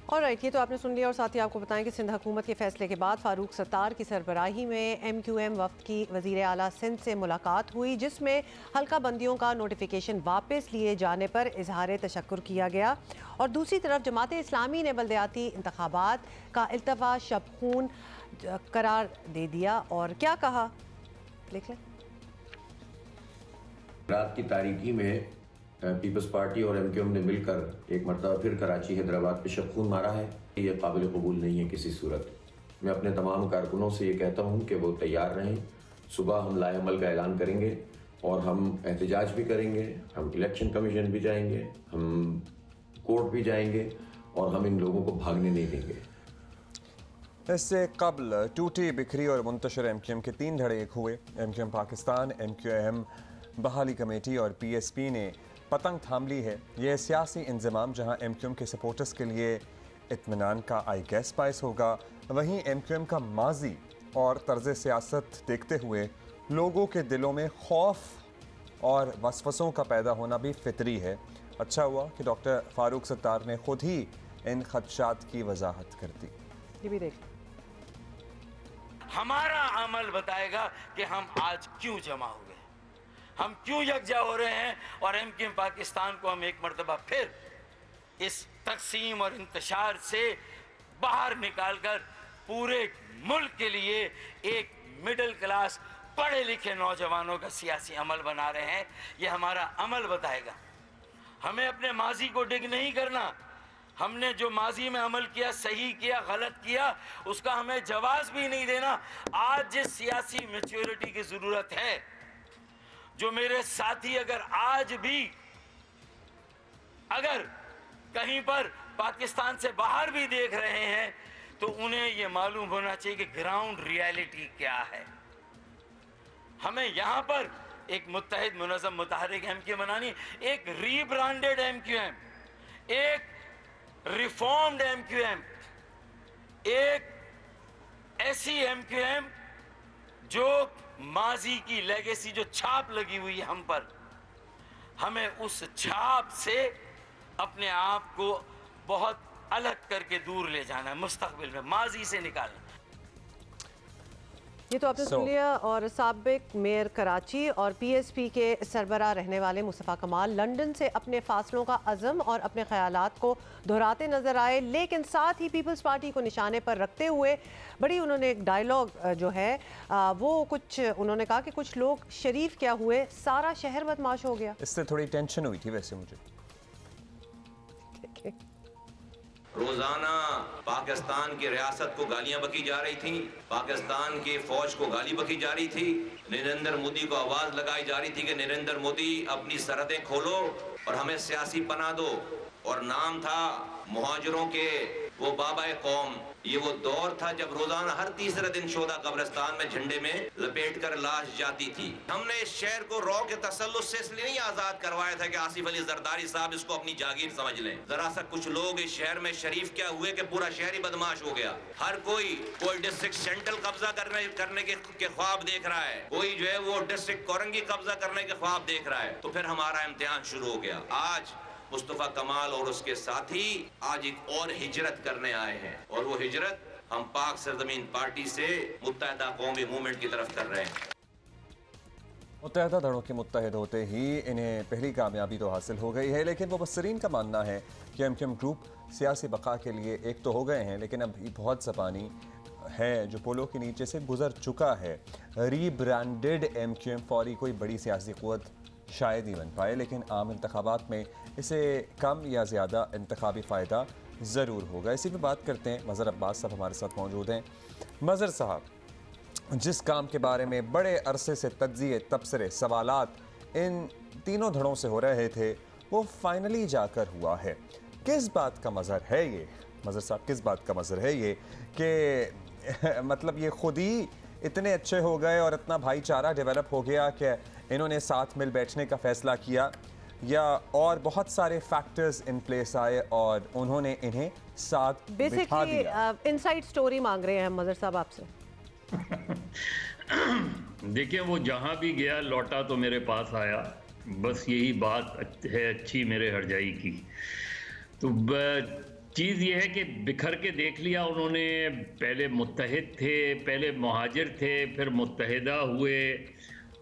ऑलराइट, ये तो आपने सुन लिया और साथ ही आपको बताएं कि सिंध हुकूमत के फैसले के बाद फारूक सत्तार की सरबराही में MQM वफ्द की वज़ीर आला सिंध से मुलाकात हुई, जिसमें हल्का बंदियों का नोटिफिकेशन वापस लिए जाने पर इजहार तशक्कुर किया गया। और दूसरी तरफ जमात इस्लामी ने बल्दियाती इंतखाबात का इल्तवा शबखून करार दे दिया और क्या कहा, देख लें। रात की तारीकी में पीपल्स पार्टी और MQM ने मिलकर एक मरतबा फिर कराची, हैदराबाद पे शबखून मारा है। ये काबिल कबूल नहीं है किसी सूरत। मैं अपने तमाम कारकुनों से ये कहता हूँ कि वो तैयार रहें। सुबह हम लाएअमल का ऐलान करेंगे और हम एहतजाज भी करेंगे, हम इलेक्शन कमीशन भी जाएंगे, हम कोर्ट भी जाएंगे और हम इन लोगों को भागने नहीं देंगे। इससे कबल टूटी बिखरी और मुंतशिर MQM के 3 धड़े एक हुए। MQM पाकिस्तान, MQM बहाली कमेटी और PSP ने पतंग थाम ली है। ये सियासी इंजमाम जहां MQM के सपोर्टर्स के लिए इत्मीनान का आई गैस बायस होगा, वहीं MQM का माजी और तर्ज सियासत देखते हुए लोगों के दिलों में खौफ और वसवसों का पैदा होना भी फितरी है। अच्छा हुआ कि डॉक्टर फारूक सत्तार ने खुद ही इन खदशात की वजाहत कर दी। ये भी देख, हमारा अमल बताएगा कि हम आज क्यों जमा हुए, हम क्यों यकजा हो रहे हैं और MQM पाकिस्तान को हम एक मरतबा फिर इस तकसीम और इंतशार से बाहर निकालकर पूरे मुल्क के लिए एक मिडिल क्लास पढ़े लिखे नौजवानों का सियासी अमल बना रहे हैं। ये हमारा अमल बताएगा। हमें अपने माजी को डिग नहीं करना। हमने जो माजी में अमल किया, सही किया, गलत किया, उसका हमें जवाब भी नहीं देना। आज जिस सियासी मैच्योरिटी की जरूरत है, जो मेरे साथी अगर आज भी अगर कहीं पर पाकिस्तान से बाहर भी देख रहे हैं तो उन्हें यह मालूम होना चाहिए कि ग्राउंड रियलिटी क्या है। हमें यहां पर एक मुत्तहिद मुनज़्ज़म मुतहर्रिक MQM बनानी, एक रीब्रांडेड MQM, एक रिफॉर्म्ड MQM, एक ऐसी MQM जो माजी की लेगेसी, जो छाप लगी हुई है हम पर, हमें उस छाप से अपने आप को बहुत अलग करके दूर ले जाना है, मुस्तकबिल में माजी से निकालना। ये तो आपने सुन लिया। और साबिक मेयर कराची और PSP के सरबराह रहने वाले मुस्तफ़ा कमाल लंदन से अपने फासलों का अज़म और अपने ख्यालात को दोहराते नजर आए, लेकिन साथ ही पीपल्स पार्टी को निशाने पर रखते हुए बड़ी उन्होंने एक डायलॉग जो है वो कुछ उन्होंने कहा कि कुछ लोग शरीफ क्या हुए, सारा शहर बदमाश हो गया। इससे थोड़ी टेंशन हुई थी वैसे मुझे। रोजाना पाकिस्तान की रियासत को गालियां बकी जा रही थी, पाकिस्तान की फौज को गाली बकी जा रही थी, नरेंद्र मोदी को आवाज लगाई जा रही थी कि नरेंद्र मोदी अपनी सरहदें खोलो और हमें सियासी पनाह दो। और नाम था मुहाजिरों के वो बाबा कौम, ये वो दौर था जब रोजाना हर तीसरे दिन शोधा कब्रिस्तान में झंडे में लपेट कर लाश जाती थी। हमने इस शहर को रौ के तसल्लुस से इसलिए नहीं आजाद करवाया था कि आसिफ अली जरदारी साहब इसको अपनी जागीर समझ लें। जरा सा कुछ लोग इस शहर में शरीफ क्या हुए कि पूरा शहर ही बदमाश हो गया। हर कोई डिस्ट्रिक्ट सेंट्रल कब्जा करने के ख्वाब देख रहा है, कोई जो है वो डिस्ट्रिक्ट कोरंगी कब्जा करने के ख्वाब देख रहा है। तो फिर हमारा इम्तिहान शुरू हो गया। आज मुस्तफा कमाल और उसके साथी आज एक और हिजरत करने आए हैं, और वो हिजरत हम पाक सरजमीन पार्टी से मुत्तहिदा कौमी मूवमेंट की तरफ कर रहे हैं। मुत्तहिदा दड़ों के मुत्तहिद होते ही इन्हें पहली कामयाबी तो हासिल हो गई है, लेकिन मुबस्सरीन का मानना है कि एमक्यूएम ग्रुप सियासी बका के लिए एक तो हो गए हैं, लेकिन अभी बहुत सा पानी है जो पोलों के नीचे से गुजर चुका है। रीब्रांडेड एमक्यूएम फौरी कोई बड़ी सियासी क़ुव्वत शायद ही बन पाए, लेकिन आम इंतखाबात में इसे कम या ज़्यादा इंतखाबी फ़ायदा ज़रूर होगा। इसी पे बात करते हैं। मज़हर अब्बास साहब हमारे साथ मौजूद हैं। मज़हर साहब, जिस काम के बारे में बड़े अरसे से तज्ज़िये, तबसरे, सवालात इन तीनों धड़ों से हो रहे थे, वो फाइनली जाकर हुआ है। किस बात का मज़हर है ये मज़हर साहब, किस बात का मज़हर है ये कि मतलब ये खुद ही इतने अच्छे हो गए और इतना भाईचारा डेवलप हो गया कि इन्होंने साथ मिल बैठने का फ़ैसला किया, या और बहुत सारे फैक्टर्स इन प्लेस आए और उन्होंने इन्हें साथ बिठा दिया? इनसाइड स्टोरी मांग रहे हैं हम मज़हर साहब आपसे। देखिए, वो जहाँ भी गया लौटा तो मेरे पास आया, बस यही बात है अच्छी मेरे हरजाई की। तो चीज़ ये है कि बिखर के देख लिया उन्होंने। पहले मुत्तहिद थे, पहले मुहाजिर थे, फिर मुत्तहिदा हुए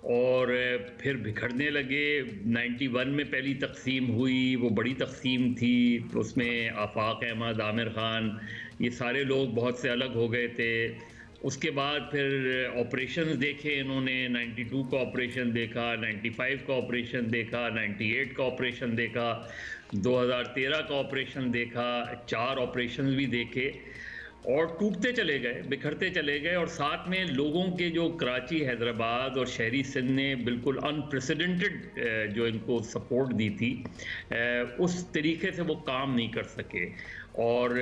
और फिर बिखरने लगे। 91 में पहली तकसीम हुई, वो बड़ी तकसीम थी, उसमें आफाक अहमद, आमिर ख़ान, ये सारे लोग बहुत से अलग हो गए थे। उसके बाद फिर ऑपरेशंस देखे इन्होंने, 92 का ऑपरेशन देखा, 95 का ऑपरेशन देखा, 98 का ऑपरेशन देखा, 2013 का ऑपरेशन देखा, 4 ऑपरेशन भी देखे और टूटते चले गए, बिखरते चले गए। और साथ में लोगों के जो कराची, हैदराबाद और शहरी सिंध ने बिल्कुल अनप्रेसिडेंटेड जो इनको सपोर्ट दी थी, उस तरीके से वो काम नहीं कर सके। और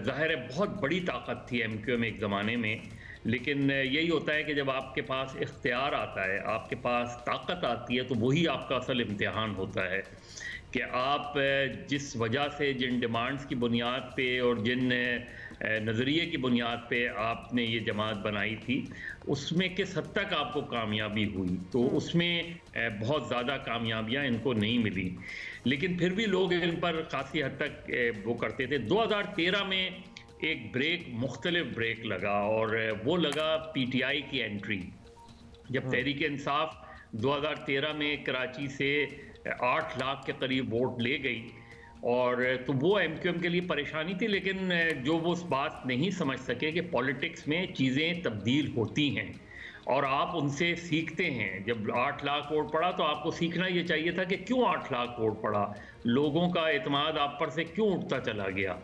ज़ाहिर है बहुत बड़ी ताकत थी एमक्यूएम एक ज़माने में, लेकिन यही होता है कि जब आपके पास इख्तियार आता है, आपके पास ताकत आती है, तो वही आपका असल इम्तिहान होता है कि आप जिस वजह से, जिन डिमांड्स की बुनियाद पे और जिन नज़रिए की बुनियाद पे आपने ये जमात बनाई थी, उसमें किस हद तक आपको कामयाबी हुई। तो उसमें बहुत ज़्यादा कामयाबियाँ इनको नहीं मिली, लेकिन फिर भी लोग इन पर खासी हद तक वो करते थे। 2013 में एक ब्रेक, मुख्तलिफ ब्रेक लगा, और वो लगा PTI की एंट्री। जब तहरीक इंसाफ 2013 में कराची से 8 लाख के करीब वोट ले गई, और तो वो एमक्यूएम के लिए परेशानी थी। लेकिन जो वो उस बात नहीं समझ सके कि पॉलिटिक्स में चीज़ें तब्दील होती हैं और आप उनसे सीखते हैं। जब 8 लाख वोट पड़ा तो आपको सीखना ये चाहिए था कि क्यों 8 लाख वोट पड़ा, लोगों का एतमाद आप पर से क्यों उठता चला गया।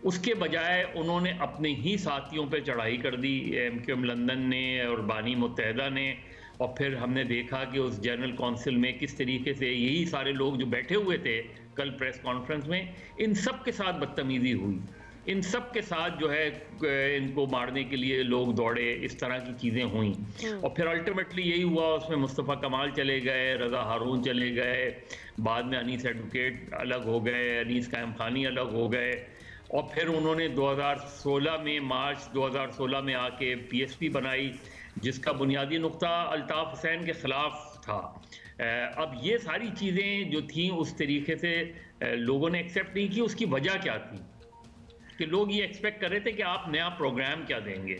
उसके बजाय उन्होंने अपने ही साथियों पे चढ़ाई कर दी, एमक्यूएम लंदन ने और बानी मुत्तहिदा ने। और फिर हमने देखा कि उस जनरल काउंसिल में किस तरीके से यही सारे लोग जो बैठे हुए थे कल प्रेस कॉन्फ्रेंस में, इन सब के साथ बदतमीजी हुई, इन सब के साथ जो है इनको मारने के लिए लोग दौड़े, इस तरह की चीज़ें हुई। और फिर अल्टीमेटली यही हुआ, उसमें मुस्तफ़ा कमाल चले गए, रज़ा हारून चले गए, बाद में अनीस एडवोकेट अलग हो गए, अनीस कायम खानी अलग हो गए। और फिर उन्होंने 2016 में, मार्च 2016 में आके PSP बनाई, जिसका बुनियादी नुक्ता अल्ताफ़ हुसैन के ख़िलाफ़ था। अब ये सारी चीज़ें जो थीं उस तरीके से लोगों ने एक्सेप्ट नहीं की। उसकी वजह क्या थी कि लोग ये एक्सपेक्ट कर रहे थे कि आप नया प्रोग्राम क्या देंगे,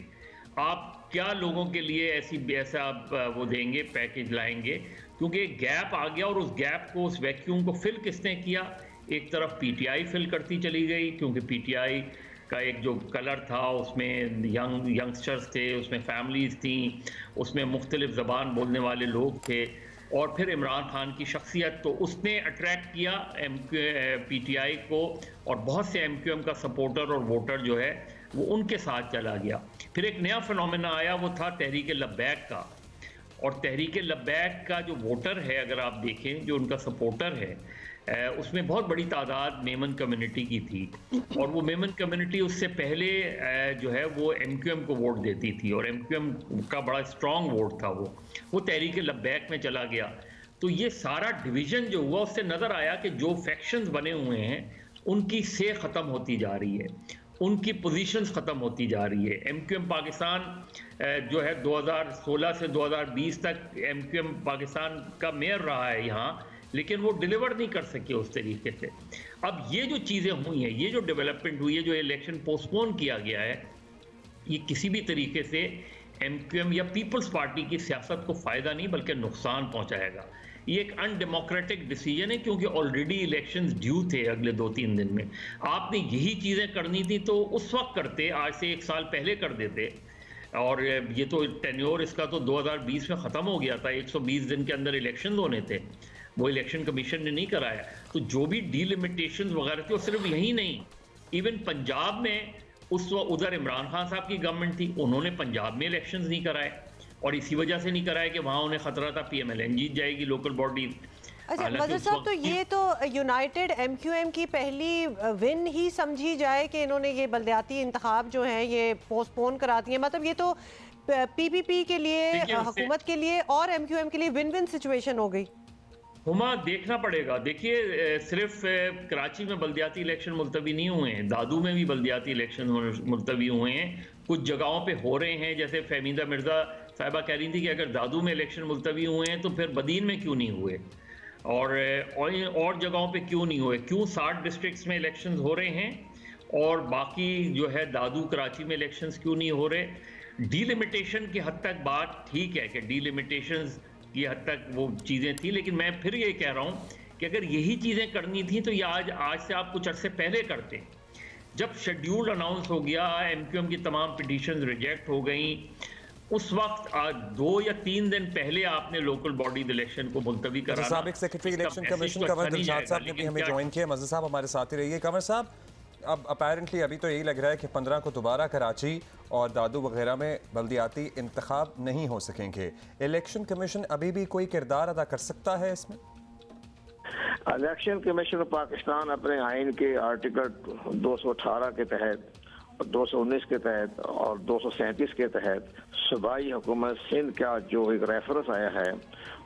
आप क्या लोगों के लिए ऐसा वो देंगे, पैकेज लाएंगे, क्योंकि एक गैप आ गया। और उस गैप को, उस वैक्यूम को फिल किसने किया? एक तरफ PTI फिल करती चली गई, क्योंकि PTI का एक जो कलर था उसमें यंगस्टर्स थे, उसमें फैमिलीज़ थी, उसमें मुख्तलिफ ज़बान बोलने वाले लोग थे। और फिर इमरान खान की शख्सियत, तो उसने अट्रैक्ट किया PTI को, और बहुत से MQM का सपोर्टर और वोटर जो है वो उनके साथ चला गया। फिर एक नया फिनोमेना आया, वो था तहरीक लब्बैक का। और तहरीक लब्बैक का जो वोटर है, अगर आप देखें जो उनका सपोर्टर है, उसमें बहुत बड़ी तादाद मेमन कम्युनिटी की थी, और वो मेमन कम्युनिटी उससे पहले जो है वो MQM को वोट देती थी, और MQM का बड़ा स्ट्रॉन्ग वोट था, वो तहरीक लब्बैक में चला गया। तो ये सारा डिवीज़न जो हुआ उससे नज़र आया कि जो फैक्शंस बने हुए हैं उनकी से ख़त्म होती जा रही है, उनकी पोजीशंस ख़त्म होती जा रही है। MQM पाकिस्तान जो है 2016 से 2020 तक MQM पाकिस्तान का मेयर रहा है यहाँ, लेकिन वो डिलीवर नहीं कर सके उस तरीके से। अब ये जो चीज़ें हुई हैं, ये जो डेवलपमेंट हुई है, जो इलेक्शन पोस्टपोन किया गया है, ये किसी भी तरीके से MQM या पीपल्स पार्टी की सियासत को फ़ायदा नहीं बल्कि नुकसान पहुँचाएगा। ये एक अनडेमोक्रेटिक डिसीजन है, क्योंकि ऑलरेडी इलेक्शंस ड्यू थे अगले 2-3 दिन में। आपने यही चीज़ें करनी थी तो उस वक्त करते, आज से 1 साल पहले कर देते। और ये तो टेन्योर इसका तो 2020 में ख़त्म हो गया था, 120 दिन के अंदर इलेक्शन होने थे, वो इलेक्शन कमीशन ने नहीं कराया। तो जो भी डीलिमिटेशंस वगैरह थे, वो सिर्फ यही नहीं, इवन पंजाब में उस वक्त उधर इमरान खान साहब की गवर्नमेंट थी, उन्होंने पंजाब में इलेक्शंस नहीं कराए, और इसी वजह से नहीं कराया कि वहाँ उन्हें खतरा था PMLN जीत जाएगी लोकल बॉडी। अच्छा मजहर साहब, तो ये तो यूनाइटेड MQM की पहली विन ही समझी जाए कि इन्होंने ये बलदियाती इंतखाब जो हैं ये पोस्टपोन करा दिए। मतलब ये तो PPP के लिए, हुकूमत के लिए और MQM के लिए विन विन सिचुएशन हो गई। हुमा देखना पड़ेगा। देखिए, सिर्फ कराची में बल्दियाती इलेक्शन मुलतवी नहीं हुए हैं, दादू में भी बल्दियाती इलेक्शन मुलतवी हुए हैं, कुछ जगहों पे हो रहे हैं। जैसे फहमीदा मिर्ज़ा साहिबा कह रही थी कि अगर दादू में इलेक्शन मुलतवी हुए हैं तो फिर बदीन में क्यों नहीं हुए, और जगहों पे क्यों नहीं हुए, क्यों 60 डिस्ट्रिक्ट्स में इलेक्शंस हो रहे हैं और बाकी जो है दादू कराची में इलेक्शंस क्यों नहीं हो रहे। डीलिमिटेशन की हद तक बात ठीक है कि डीलिमिटेशंस की हद तक वो चीज़ें थी, लेकिन मैं फिर ये कह रहा हूँ कि अगर यही चीज़ें करनी थी तो ये आज से आप कुछ अरसे पहले करते। जब शेड्यूल अनाउंस हो गया, MQM की तमाम पिटीशंस रिजेक्ट हो गई, उस वक्त 2 या 3 दिन पहले आपने लोकल बॉडी इलेक्शन को मुलतवी कराना। साबिक secretary election commission Kanwar Dilshad साहब ने भी हमें ज्वाइन किया। मज़हर साहब हमारे साथ ही रहिए। कंवर साहब, अब अपेरेंटली अभी तो यही लग रहा है कि 15 को दोबारा कराची और दादू वगैरह में बल्दियाती इंतखाब नहीं हो सकेंगे। इलेक्शन कमीशन अभी भी कोई किरदार अदा कर सकता है इसमें? इलेक्शन कमीशन पाकिस्तान अपने आइन के आर्टिकल 218 के तहत, 219 के तहत और 237 के तहत सूबाई हुकूमत सिंध का जो एक रेफरेंस आया है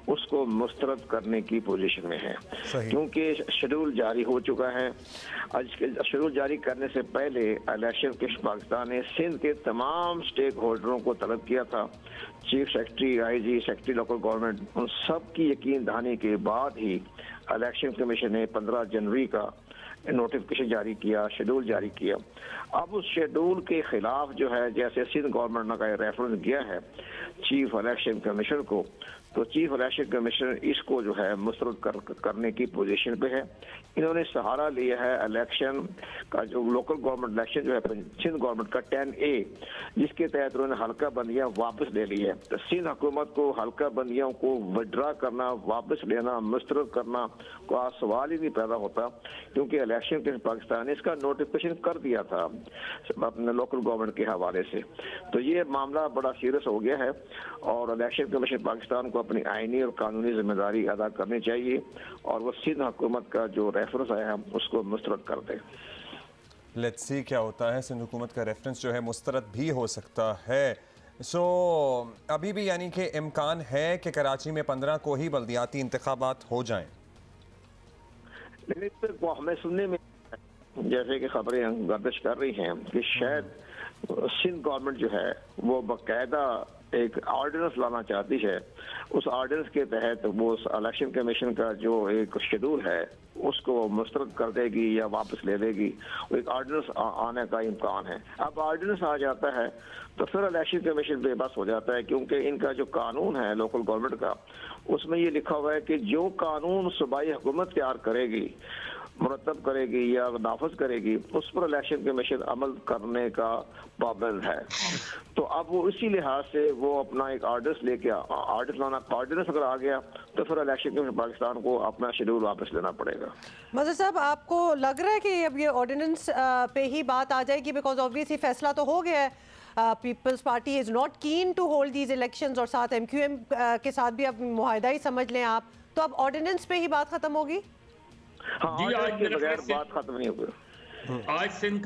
उसको मुस्तरद करने की पोजीशन में है, क्योंकि शेड्यूल जारी हो चुका है। आज शेड्यूल जारी करने से पहले इलेक्शन कमीशन पाकिस्तान ने सिंध के तमाम स्टेक होल्डरों को तलब किया था, chief secretary, IG, secretary local government, उन सब की यकीन दहानी के बाद ही इलेक्शन कमीशन ने 15 जनवरी का नोटिफिकेशन जारी किया, शेड्यूल जारी किया। अब उस शेड्यूल के खिलाफ जो है, जैसे सिंध गवर्नमेंट ने का रेफरेंस किया है चीफ इलेक्शन कमीशन को, तो चीफ इलेक्शन कमीशन इसको जो है मुस्तरद करने की पोजीशन पे है। इन्होंने सहारा लिया है इलेक्शन का, जो लोकल गवर्नमेंट इलेक्शन जो है सिंध गवर्नमेंट का 10A, जिसके तहत उन्होंने हल्का बंदियां वापस ले ली है। तो सिंध हुकूमत को हल्का बंदियों को विड्रा करना, वापस लेना, मुस्तरद करना का सवाल ही नहीं पैदा होता, क्योंकि इलेक्शन के पाकिस्तान ने इसका नोटिफिकेशन कर दिया था अपने लोकल गवर्नमेंट के हवाले से। तो ये मामला बड़ा सीरियस हो गया है और इलेक्शन कमीशन पाकिस्तान को अपनी आईनी और कानूनी जिम्मेदारी अदा करनी चाहिए और वो सिंध हुकूमत का जो रेफरेंस आया है उसको मुस्तरद कर दे। लेट्स सी क्या होता है। सिंध हुकूमत का रेफरेंस जो है मुस्तरद भी हो सकता है। अभी भी यानी कि इम्कान है कि कराची में 15 को ही बल्दियाती इंतखाबात हो जाएं। लेकिन तो हमें सुनने में जैसे कि खबरें गर्दिश कर रही हैं कि शायद सिंध गवर्नमेंट जो है वो बाकायदा एक ऑर्डिनेंस लाना चाहती है। उस ऑर्डिनेंस के तहत वो इलेक्शन कमीशन का जो एक शेड्यूल है उसको मुस्तरद कर देगी या वापस ले लेगी। वो एक ऑर्डिनेंस आने का इम्कान है। अब ऑर्डिनेंस आ जाता है तो फिर इलेक्शन कमीशन बेबस हो जाता है, क्योंकि इनका जो कानून है लोकल गवर्नमेंट का, उसमें ये लिखा हुआ है कि जो कानून सूबाई हुकूमत तैयार करेगी, मुरतब करेगी या नाफज करेगी, उस पर इलेक्शन कमीशन अमल करने का पाबंद है। तो अब वो इसी लिहाज से वो अपना एक ऑर्डिनेंस लेके ऑर्डिनेंस अगर आ गया तो फिर इलेक्शन कमीशन पाकिस्तान को अपना शेड्यूल वापस लेना पड़ेगा। मज़हर साहब, आपको लग रहा है कि अब ये ऑर्डिनेंस पे ही बात आ जाएगी? बिकॉज ऑब्वियसली फैसला तो हो गया है Peoples Party is not keen to hold these elections और साथ MQM के साथ भी अब मुआहदा ही समझ लें आप, तो अब ऑर्डिनेंस पे ही बात खत्म होगी? हाँ, आज के बगैर बात खत्म नहीं होगी। आज सिंध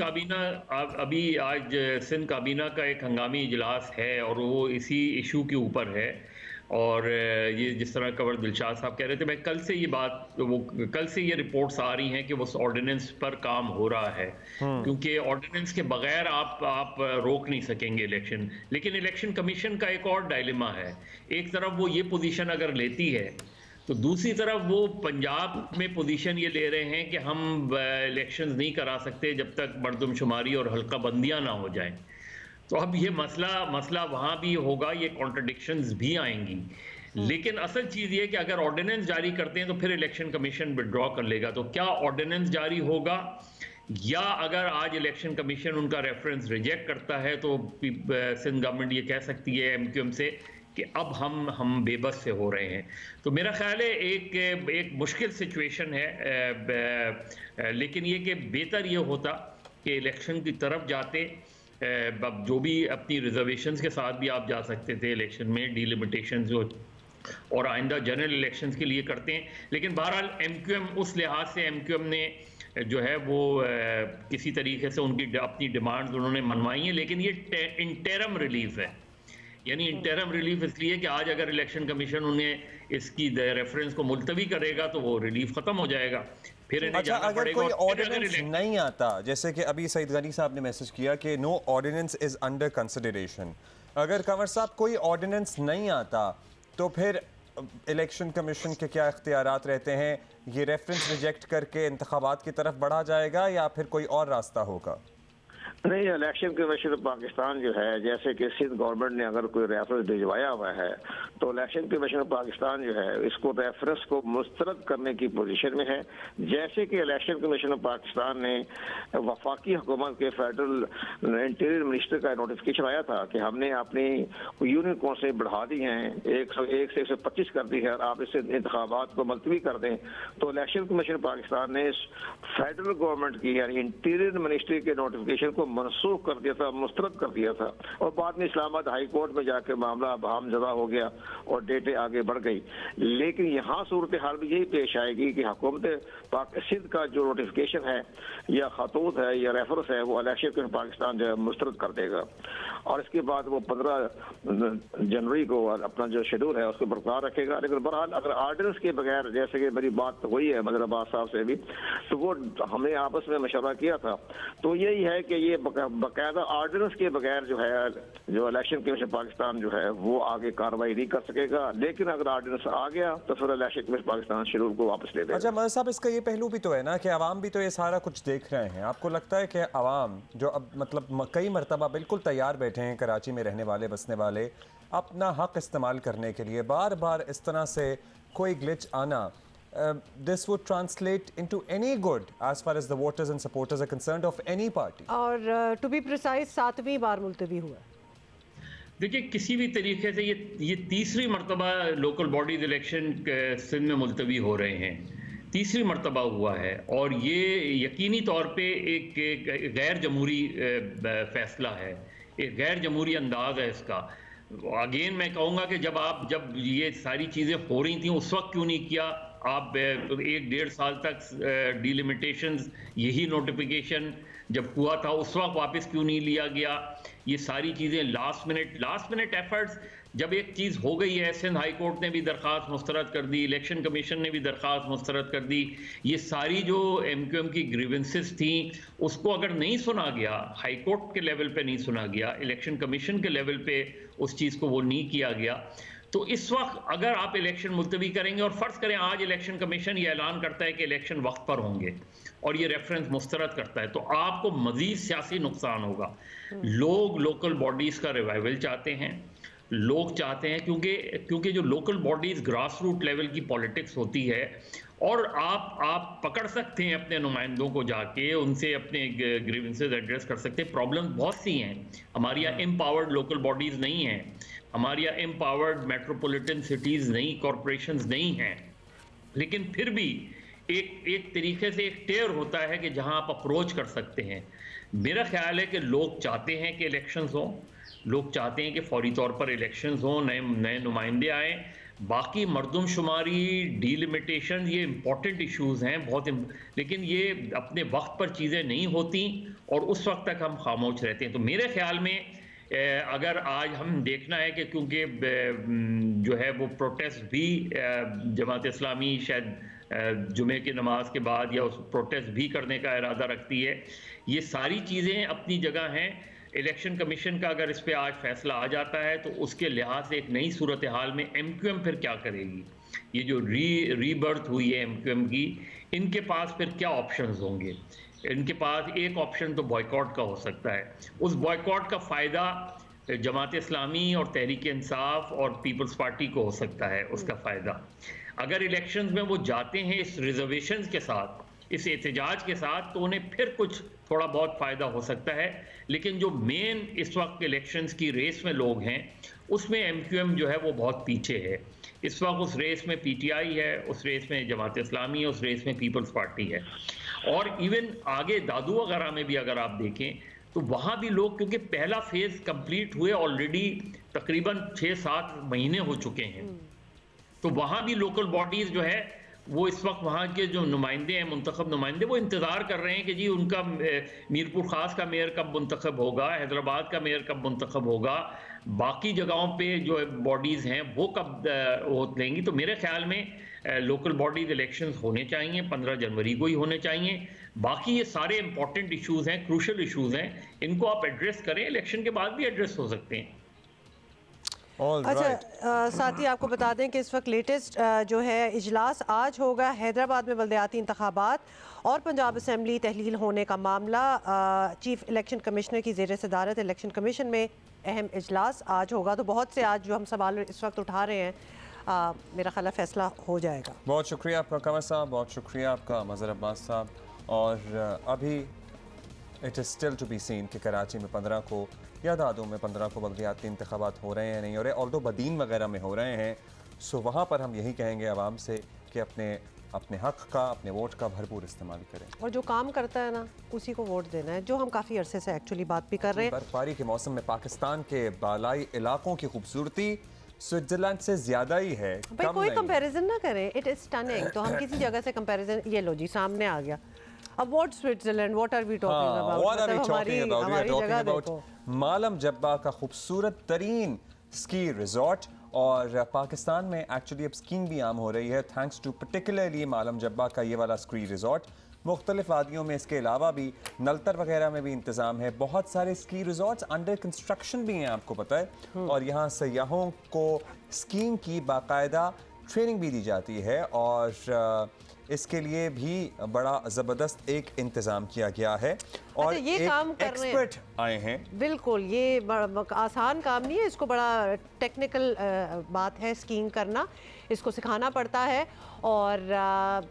काबीना का एक हंगामी इजलास है और वो इसी इशू के ऊपर है। और ये जिस तरह कवर दिलशाद साहब कह रहे थे, मैं कल से ये रिपोर्ट्स आ रही हैं कि वो ऑर्डिनेंस पर काम हो रहा है, क्योंकि ऑर्डिनेंस के बगैर आप रोक नहीं सकेंगे इलेक्शन। लेकिन इलेक्शन कमीशन का एक और डायलेमा है, एक तरफ वो ये पोजीशन अगर लेती है तो दूसरी तरफ वो पंजाब में पोजीशन ये ले रहे हैं कि हम इलेक्शंस नहीं करा सकते जब तक मरदमशुमारी और हल्का बंदियां ना हो जाएं। तो अब ये मसला वहाँ भी होगा, ये कॉन्ट्रडिक्शंस भी आएंगी। लेकिन असल चीज़ ये कि अगर ऑर्डिनेंस जारी करते हैं तो फिर इलेक्शन कमीशन विड्रॉ कर लेगा। तो क्या ऑर्डिनेंस जारी होगा, या अगर आज इलेक्शन कमीशन उनका रेफरेंस रिजेक्ट करता है तो सिंध गवर्नमेंट ये कह सकती है MQM से कि अब हम बेबस से हो रहे हैं। तो मेरा ख्याल है एक मुश्किल सिचुएशन है, लेकिन ये कि बेहतर ये होता कि इलेक्शन की तरफ जाते, जो भी अपनी रिजर्वेशंस के साथ भी आप जा सकते थे इलेक्शन में, डिलिमिटेशंस और आइंदा जनरल इलेक्शंस के लिए करते हैं। लेकिन बहरहाल MQM उस लिहाज से MQM ने जो है वो किसी तरीके से उनकी अपनी डिमांड्स उन्होंने मनवाई हैं, लेकिन ये इंटरम रिलीफ है। यानी इंटरम रिलीफ इसलिए कि आज अगर इलेक्शन कमीशन उन्हें इसकी रेफरेंस को मुलतवी करेगा तो वो रिलीफ खत्म हो जाएगा। फिर अच्छा, अगर कोई ऑर्डिनेंस नहीं आता, जैसे कि अभी सईद गनी साहब ने मैसेज किया कि no ordinance is under consideration, अगर कंवर साहब कोई ऑर्डिनेंस नहीं आता तो फिर इलेक्शन कमीशन के क्या इख्तियारात रहते हैं? ये रेफरेंस रिजेक्ट करके इंतखाबात की तरफ बढ़ा जाएगा या फिर कोई और रास्ता होगा? नहीं, इलेक्शन कमीशन पाकिस्तान जो है, जैसे कि सिंध गवर्नमेंट ने अगर कोई रेफरेंस भिजवाया हुआ है तो इलेक्शन कमीशन पाकिस्तान जो है इसको रेफरेंस को मुस्तरद करने की पोजीशन में है। जैसे कि इलेक्शन कमीशन पाकिस्तान ने वफाकी हुकूमत के फेडरल इंटीरियर मिनिस्टर का नोटिफिकेशन आया था कि हमने अपनी यूनियन कौंसलें बढ़ा दी हैं, 101 से 125 कर दी है और आप इससे इंतखाबात को मुलतवी कर दें। तो इलेक्शन कमीशन पाकिस्तान ने फेडरल गवर्नमेंट की यानी इंटीरियर मिनिस्ट्री के नोटिफिकेशन को मनसूख कर दिया था, मुस्तरद कर दिया था, और बाद में इस्लामाबाद हाई कोर्ट में जाकर मामला बहामजदा हो गया और डेटें आगे बढ़ गई। लेकिन यहाँ सूरत हाल भी यही पेश आएगी कि हुकूमत सिंध का जो नोटिफिकेशन है या खतूत है या रेफरेंस है वो इलेक्शन कमीशन पाकिस्तान जो है मुस्तरद कर देगा और इसके बाद वो 15 जनवरी को अपना जो शेड्यूल है उसको बरकरार रखेगा। लेकिन बहरहाल अगर ऑर्डिनेंस के बगैर, जैसे कि मेरी बात हुई है मदर अब्बास साहब से भी, तो वो हमने आपस में मशवरा किया था, तो यही है कि ये बाकायदा ऑर्डिनेंस के बगैर जो है जो इलेक्शन कमीशन पाकिस्तान जो है वो आगे कार्रवाई नहीं कर सकेगा। लेकिन अगर ऑर्डिनेंस आ गया तो फिर इलेक्शन कमीशन पाकिस्तान शेड्यूल को वापस ले लेगा। अच्छा मदर साहब, इसका ये पहलू भी तो है ना कि अवाम भी तो ये सारा कुछ देख रहे हैं। आपको लगता है कि अवाम जो अब मतलब कई मरतबा बिल्कुल तैयार बैठे हैं कराची में रहने वाले बसने वाले अपना हक इस्तेमाल करने के लिए, बार बार इस तरह से कोई ग्लिच आना, this would translate into any good as far as the voters and supporters are concerned of any party. और to be precise 7वीं बार मुलतवी हुआ। देखिए, किसी भी तरीके से ये तीसरी मरतबा लोकल बॉडीज इलेक्शन सिंध में मुलतवी हो रहे हैं, तीसरी मरतबा हुआ है और ये यकीनी तौर पे एक गैर जमहूरी फैसला है, एक गैर जमहूरी अंदाज है इसका। अगेन मैं कहूँगा कि जब ये सारी चीज़ें हो रही थी उस वक्त क्यों नहीं किया आप? 1-1.5 साल तक डिलिमिटेशंस, यही नोटिफिकेशन जब हुआ था उस वक्त वापस क्यों नहीं लिया गया? ये सारी चीज़ें लास्ट मिनट एफर्ट्स, जब एक चीज़ हो गई है, सिंध हाई कोर्ट ने भी दरख्वास्त मुस्तरद कर दी, इलेक्शन कमीशन ने भी दरख्वास्त मुस्तरद कर दी, ये सारी जो MQM की ग्रीवेंसेस थी उसको अगर नहीं सुना गया, हाई कोर्ट के लेवल पे नहीं सुना गया, इलेक्शन कमीशन के लेवल पे उस चीज़ को वो नहीं किया गया, तो इस वक्त अगर आप इलेक्शन मुलतवी करेंगे और फ़र्ज़ करें आज इलेक्शन कमीशन ये ऐलान करता है कि इलेक्शन वक्त पर होंगे और ये रेफरेंस मुस्तरद करता है, तो आपको मज़ीद सियासी नुकसान होगा। लोग लोकल बॉडीज़ का रिवाइवल चाहते हैं, लोग चाहते हैं क्योंकि जो local bodies grass root level की पॉलिटिक्स होती है और आप पकड़ सकते हैं अपने नुमाइंदों को जाके, उनसे अपने ग्रीवेंसेस एड्रेस कर सकते हैं। प्रॉब्लम बहुत सी हैं, हमारे यहाँ एम्पावर्ड लोकल बॉडीज़ नहीं हैं, हमारे यहाँ एम्पावर्ड मेट्रोपॉलिटन सिटीज़ नहीं, कॉरपोरेशंस नहीं हैं, लेकिन फिर भी एक तरीके से एक टेयर होता है कि जहां आप अप्रोच कर सकते हैं। मेरा ख्याल है कि लोग चाहते हैं कि इलेक्शंस हों, लोग चाहते हैं कि फौरी तौर पर इलेक्शंस हों, नए नुमाइंदे आएँ। बाकी मरदमशुमारी, डीलिमिटेशन, ये इम्पॉर्टेंट इश्यूज़ हैं बहुत, लेकिन ये अपने वक्त पर चीज़ें नहीं होती और उस वक्त तक हम खामोश रहते हैं। तो मेरे ख्याल में अगर आज हम देखना है कि क्योंकि जो है वो प्रोटेस्ट भी जमात इस्लामी शायद जुमे की नमाज के बाद या उस प्रोटेस्ट भी करने का इरादा रखती है, ये सारी चीज़ें अपनी जगह हैं। इलेक्शन कमीशन का अगर इस पे आज फैसला आ जाता है तो उसके लिहाज से एक नई सूरत हाल में MQM फिर क्या करेगी, ये जो रीबर्थ हुई है MQM की, इनके पास फिर क्या ऑप्शंस होंगे। इनके पास एक ऑप्शन तो बॉयकॉट का हो सकता है, उस बॉयकॉट का फ़ायदा जमात इस्लामी और तहरीक इंसाफ और पीपल्स पार्टी को हो सकता है, उसका फ़ायदा। अगर इलेक्शंस में वो जाते हैं इस रिजर्वेशंस के साथ, इस एहतजाज के साथ, तो उन्हें फिर कुछ थोड़ा बहुत फ़ायदा हो सकता है। लेकिन जो मेन इस वक्त इलेक्शंस की रेस में लोग हैं, उसमें MQM जो है वो बहुत पीछे है। इस वक्त उस रेस में PTI है, उस रेस में जमात इस्लामी है, उस रेस में पीपल्स पार्टी है। और इवन आगे दादू वगैरह में भी अगर आप देखें तो वहाँ भी लोग, क्योंकि पहला फेज़ कंप्लीट हुए ऑलरेडी तकरीबन 6-7 महीने हो चुके हैं, तो वहाँ भी लोकल बॉडीज़ जो है वो इस वक्त वहाँ के जो नुमाइंदे हैं, मुंतखब नुमाइंदे, वो इंतज़ार कर रहे हैं कि जी उनका मीरपुर ख़ास का मेयर कब मुंतखब होगा, हैदराबाद का मेयर कब मुंतखब होगा, बाकी जगहों पे जो बॉडीज़ हैं वो कब वोट लेंगी। तो मेरे ख्याल में लोकल बॉडीज़ इलेक्शंस होने चाहिए, 15 जनवरी को ही होने चाहिए। बाकी ये सारे इंपॉर्टेंट इशूज़ हैं, क्रूशल इशूज़ हैं, इनको आप एड्रेस करें, इलेक्शन के बाद भी एड्रेस हो सकते हैं। अच्छा, साथ ही आपको बता दें कि इस वक्त लेटेस्ट जो है इजलास आज होगा हैदराबाद में बल्दियाती इंतखाबात और पंजाब असम्बली तहलील होने का मामला। चीफ इलेक्शन कमिश्नर की ज़ेर सदारत इलेक्शन कमीशन में अहम इजलास आज होगा। तो बहुत से आज जो हम सवाल इस वक्त उठा रहे हैं, मेरा ख्याल फैसला हो जाएगा। बहुत शुक्रिया आपका कमर साहब, बहुत शुक्रिया आपका मज़हर अब्बास साहब। और अभी it is still to be seen कि कराची में 15 को या दादू में 15 को बल्दियाती इंतखाबात हो रहे हैं नहीं हो रहे, ऑल्दो बदीन वगैरह में हो रहे हैं। सो वहाँ पर हम यही कहेंगे आवाम से कि अपने हक़ का, अपने वोट का भरपूर इस्तेमाल करें और जो काम करता है ना उसी को वोट देना है, जो हम काफ़ी अरसे से एक्चुअली बात भी कर रहे हैं। बर्फबारी के मौसम में पाकिस्तान के बालाई इलाकों की खूबसूरती स्विट्जरलैंड से ज़्यादा ही है। भाई कोई कंपैरिजन ना करें, इट इज़ स्टनिंग। तो हम किसी जगह से कंपैरिजन, ये लो जी सामने आ गया। अब what Switzerland, what are we talking about? हमारी जगह देखो, मालम जब्बा का खूबसूरत तरीन स्की रिजॉर्ट। और पाकिस्तान में एक्चुअली अब स्कीइंग भी आम हो रही है थैंक्स टू पर्टिकुलरली मालम जब्बा का ये वाला स्की रिजॉर्ट। मुख्तलिफ वादियों में इसके अलावा भी नलतर वगैरह में भी इंतज़ाम है। बहुत सारे स्की रिजॉर्ट्स अंडर कंस्ट्रक्शन भी हैं, आपको पता है। और यहाँ सयाहों को स्कीइंग की बाकायदा ट्रेनिंग भी दी जाती है और इसके लिए भी बड़ा ज़बरदस्त एक इंतज़ाम किया गया है। और ये एक काम कर एक्सपर्ट आए हैं। बिल्कुल, ये आसान काम नहीं है, इसको बड़ा टेक्निकल बात है स्कीइंग करना, इसको सिखाना पड़ता है। और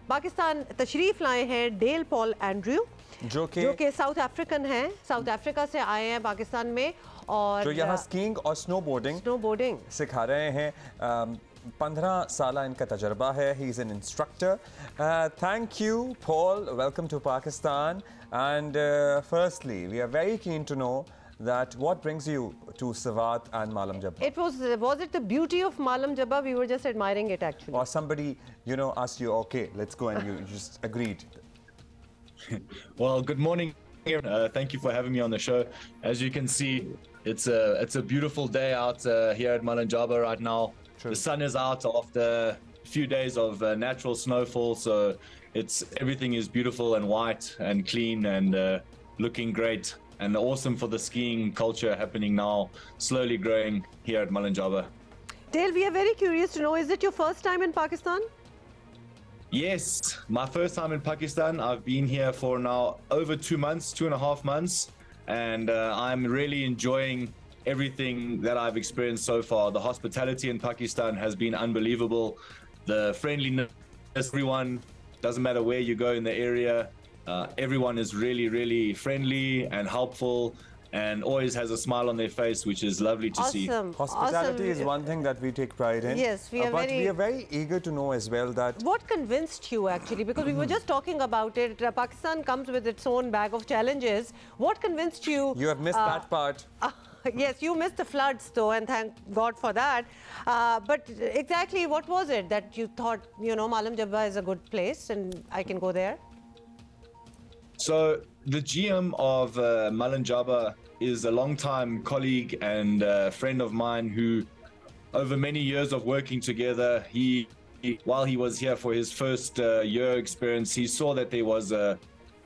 पाकिस्तान तशरीफ़ लाए हैं डेल पॉल एंड्रयू, जो कि साउथ अफ्रीकन हैं, साउथ अफ्रीका से आए हैं पाकिस्तान में, और जो यहाँ स्कीइंग और स्नोबोर्डिंग सिखा रहे हैं। 15 साल इनका तजर्बा है। He is an instructor. Thank you Paul, welcome to Pakistan. And firstly we are very keen to know that what brings you to Swat and Malam Jabba? Was it the beauty of Malam Jabba? We were just admiring it actually. Or somebody, you know, asked you, okay, let's go, and you just agreed. Well, good morning. Thank you for having me on the show. As you can see, it's a beautiful day out here at Malam Jabba right now. True. The sun is out after a few days of natural snowfall, so everything is beautiful and white and clean and looking great. And awesome for the skiing culture happening now, slowly growing here at Malam Jabba. Dale, we are very curious to know, is it your first time in Pakistan? Yes, my first time in Pakistan. I've been here for now over 2 months, 2.5 months, and I'm really enjoying everything that I've experienced so far. The hospitality in Pakistan has been unbelievable. The friendliness, everyone, doesn't matter where you go in the area. Everyone is really, really friendly and helpful and always has a smile on their face, which is lovely to see. Hospitality is one thing that we take pride in. Yes, we are very eager to know as well that... What convinced you actually? Because we were just talking about it. Pakistan comes with its own bag of challenges. What convinced you? You have missed that part. Yes, you missed the floods though, and thank God for that. But exactly what was it that you thought, you know, Malam Jabba is a good place and I can go there? So the GM of Malam Jabba is a longtime colleague and friend of mine who, over many years of working together, while he was here for his first year experience, he saw that there was a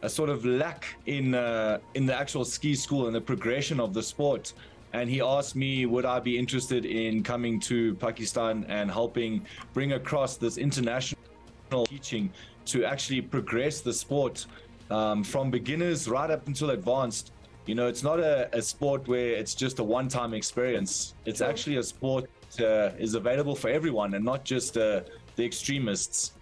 sort of lack in the actual ski school and the progression of the sport. And he asked me, would I be interested in coming to Pakistan and helping bring across this international teaching to actually progress the sport from beginners right up until advanced. You know, it's not a sport where it's just a one-time experience. It's actually a sport that is available for everyone and not just the extremists.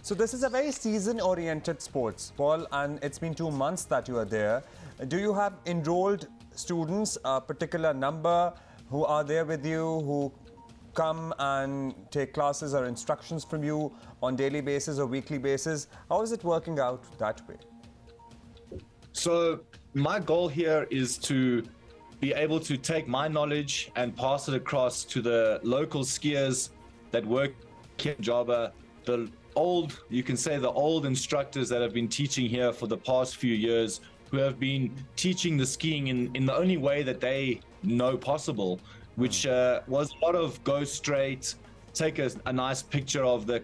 So this is a very season-oriented sports, Paul, and it's been 2 months that you are there. Do you have enrolled students, a particular number, who are there with you, who come and take classes or instructions from you on daily basis or weekly basis? How is it working out that way? So my goal here is to be able to take my knowledge and pass it across to the local skiers that work in Jabba, you can say the old instructors that have been teaching here for the past few years, who have been teaching the skiing in the only way that they know possible, which was a lot of go straight, take a nice picture of the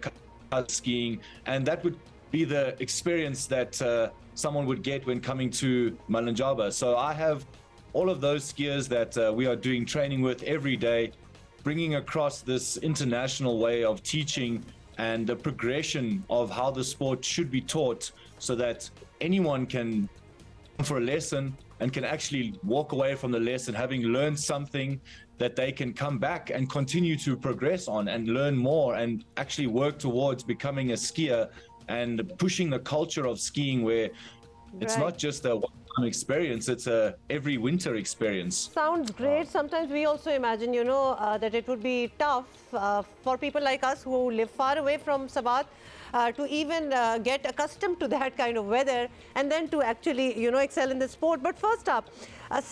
skiing, and that would be the experience that someone would get when coming to Malam Jabba. So I have all of those skiers that we are doing training with every day, bringing across this international way of teaching and the progression of how the sport should be taught, so that anyone can come for a lesson and can actually walk away from the lesson having learned something that they can come back and continue to progress on and learn more and actually work towards becoming a skier and pushing the culture of skiing, where it's not just a one-time experience, it's a every winter experience. Sounds great. Sometimes we also imagine, you know, that it would be tough for people like us who live far away from Sawat to even get accustomed to that kind of weather and then to actually, you know, excel in the sport. But first up,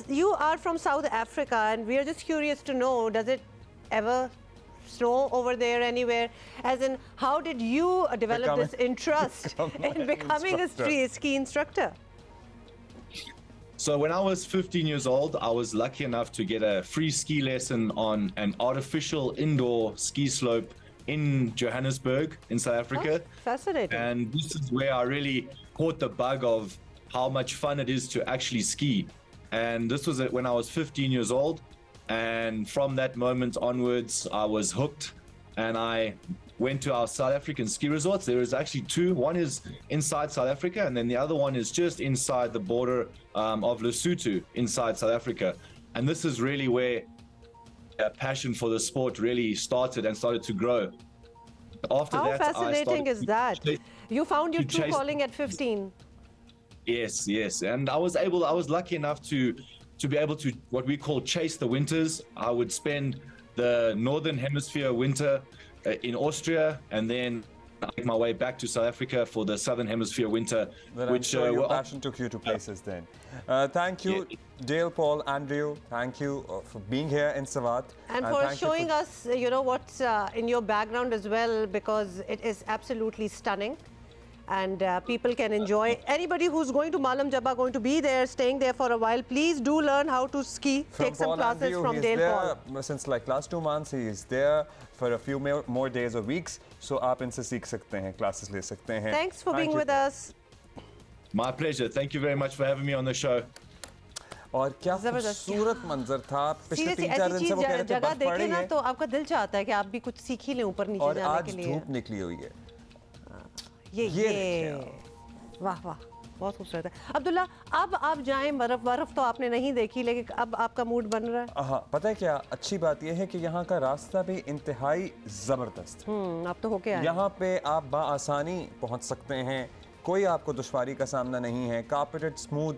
you are from South Africa, and we are just curious to know, does it ever snow over there anywhere? As in, how did you develop this interest in becoming a ski instructor? So when I was 15 years old, I was lucky enough to get a free ski lesson on an artificial indoor ski slope in Johannesburg in South Africa. Oh, fascinating. And this is where I really caught the bug of how much fun it is to actually ski. And this was when I was 15 years old. And from that moment onwards, I was hooked, and I went to our South African ski resorts. There is actually two. One is inside South Africa, and then the other one is just inside the border of Lesotho, inside South Africa. And this is really where a passion for the sport really started to grow. After How that, fascinating is that? You found your true calling at 15. Yes, yes. And I was lucky enough to be able to what we call chase the winters. I would spend the Northern Hemisphere winter in Austria, and then make my way back to South Africa for the Southern Hemisphere winter. Which your passion took you to places then. Thank you, Dale, Paul, Andrew. Thank you for being here in Sawat. And for showing us, you know, what's in your background as well, because it is absolutely stunning. And people can enjoy. Anybody who's going to Malam Jabba, going to be there, staying there for a while, please do learn how to ski. Take some classes from Dale Paul. Since like last 2 months, he is there for a few more days or weeks. So आप इनसे सीख सकते हैं, classes ले सकते हैं. Thanks for being with us. My pleasure. Thank you very much for having me on the show. और क्या खूबसूरत मंजर था. पिछले 3-4 दिन से वो कह रहे थे जगह देखे ना तो आपका दिल चाहता है कि आप भी कुछ सीख ही लें ऊपर नीचे जाने के लिए. और आज धूप निकली हुई है. ये वाह वाह, बहुत खूबसूरत है. अब्दुल्ला, अब आप जाएं, बर्फ तो आपने नहीं देखी, लेकिन अब आपका मूड बन रहा है. हाँ, पता है क्या अच्छी बात यह है कि यहाँ का रास्ता भी इंतहाई जबरदस्त है. अब तो होके आए. यहाँ पे आप बाआसानी पहुँच सकते हैं, कोई आपको दुश्वारी का सामना नहीं है. कार्पेटेड स्मूथ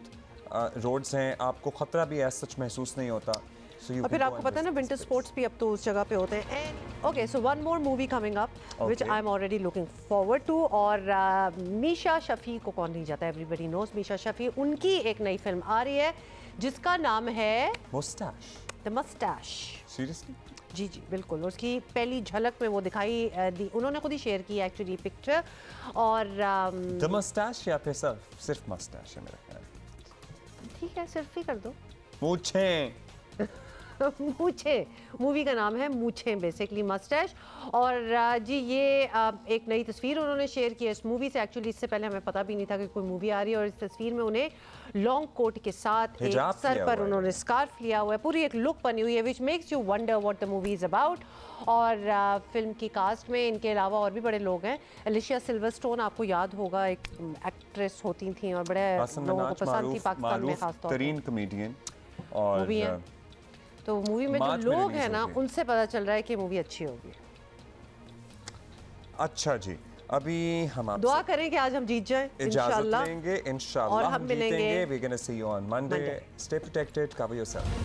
रोड्स हैं, आपको खतरा भी ऐसा सच महसूस नहीं होता. और फिर आपको पता है ना, विंटर स्पोर्ट्स भी अब तो उस जगह पे होते हैं. Okay, so one more movie coming up which I am already looking forward to. और मीशा शफी को कौन नहीं जाता, एवरीबडी नोज मीशा शफी. उनकी एक नई फिल्म आ रही है जिसका नाम है मुस्टैश। The moustache. सीरियसली? जी जी बिल्कुल। उसकी पहली झलक में वो दिखाई दी, उन्होंने खुद ही शेयर किया एक्चुअली पिक्चर। और द मस्टैश या फिर सिर्फ मस्टैश है मेरा ख्याल। ठीक है, सिर्फ ही कर दो। मूछें। मूछे, मूवी का नाम है मूछें, बेसिकली मस्टैश। और जी ये एक नई तस्वीर उन्होंने शेयर की है इस मूवी से। एक्चुअली इससे पहले हमें पता भी नहीं था कि कोई मूवी आ रही है। और इस तस्वीर में उन्हें लॉन्ग कोट के साथ एक सर पर उन्होंने स्कार्फ लिया हुआ है, पूरी एक लुक बनी हुई है which makes you wonder what the movie is about. और फिल्म की कास्ट में इनके अलावा और भी बड़े लोग हैं। एलिशिया सिल्वरस्टोन आपको याद होगा, एक एक्ट्रेस होती थी और बड़े लोगों को पसंद थी पाकिस्तान में खासतौर पर, कॉमेडियन। और तो मूवी में जो लोग हैं ना, उनसे पता चल रहा है कि मूवी अच्छी होगी। अच्छा जी, अभी हम दुआ करें कि आज हम जीत जाएं इंशाल्लाह। इंशाल्लाह। और हम मिलेंगे। We're gonna see you on Monday. Stay protected, cover yourself.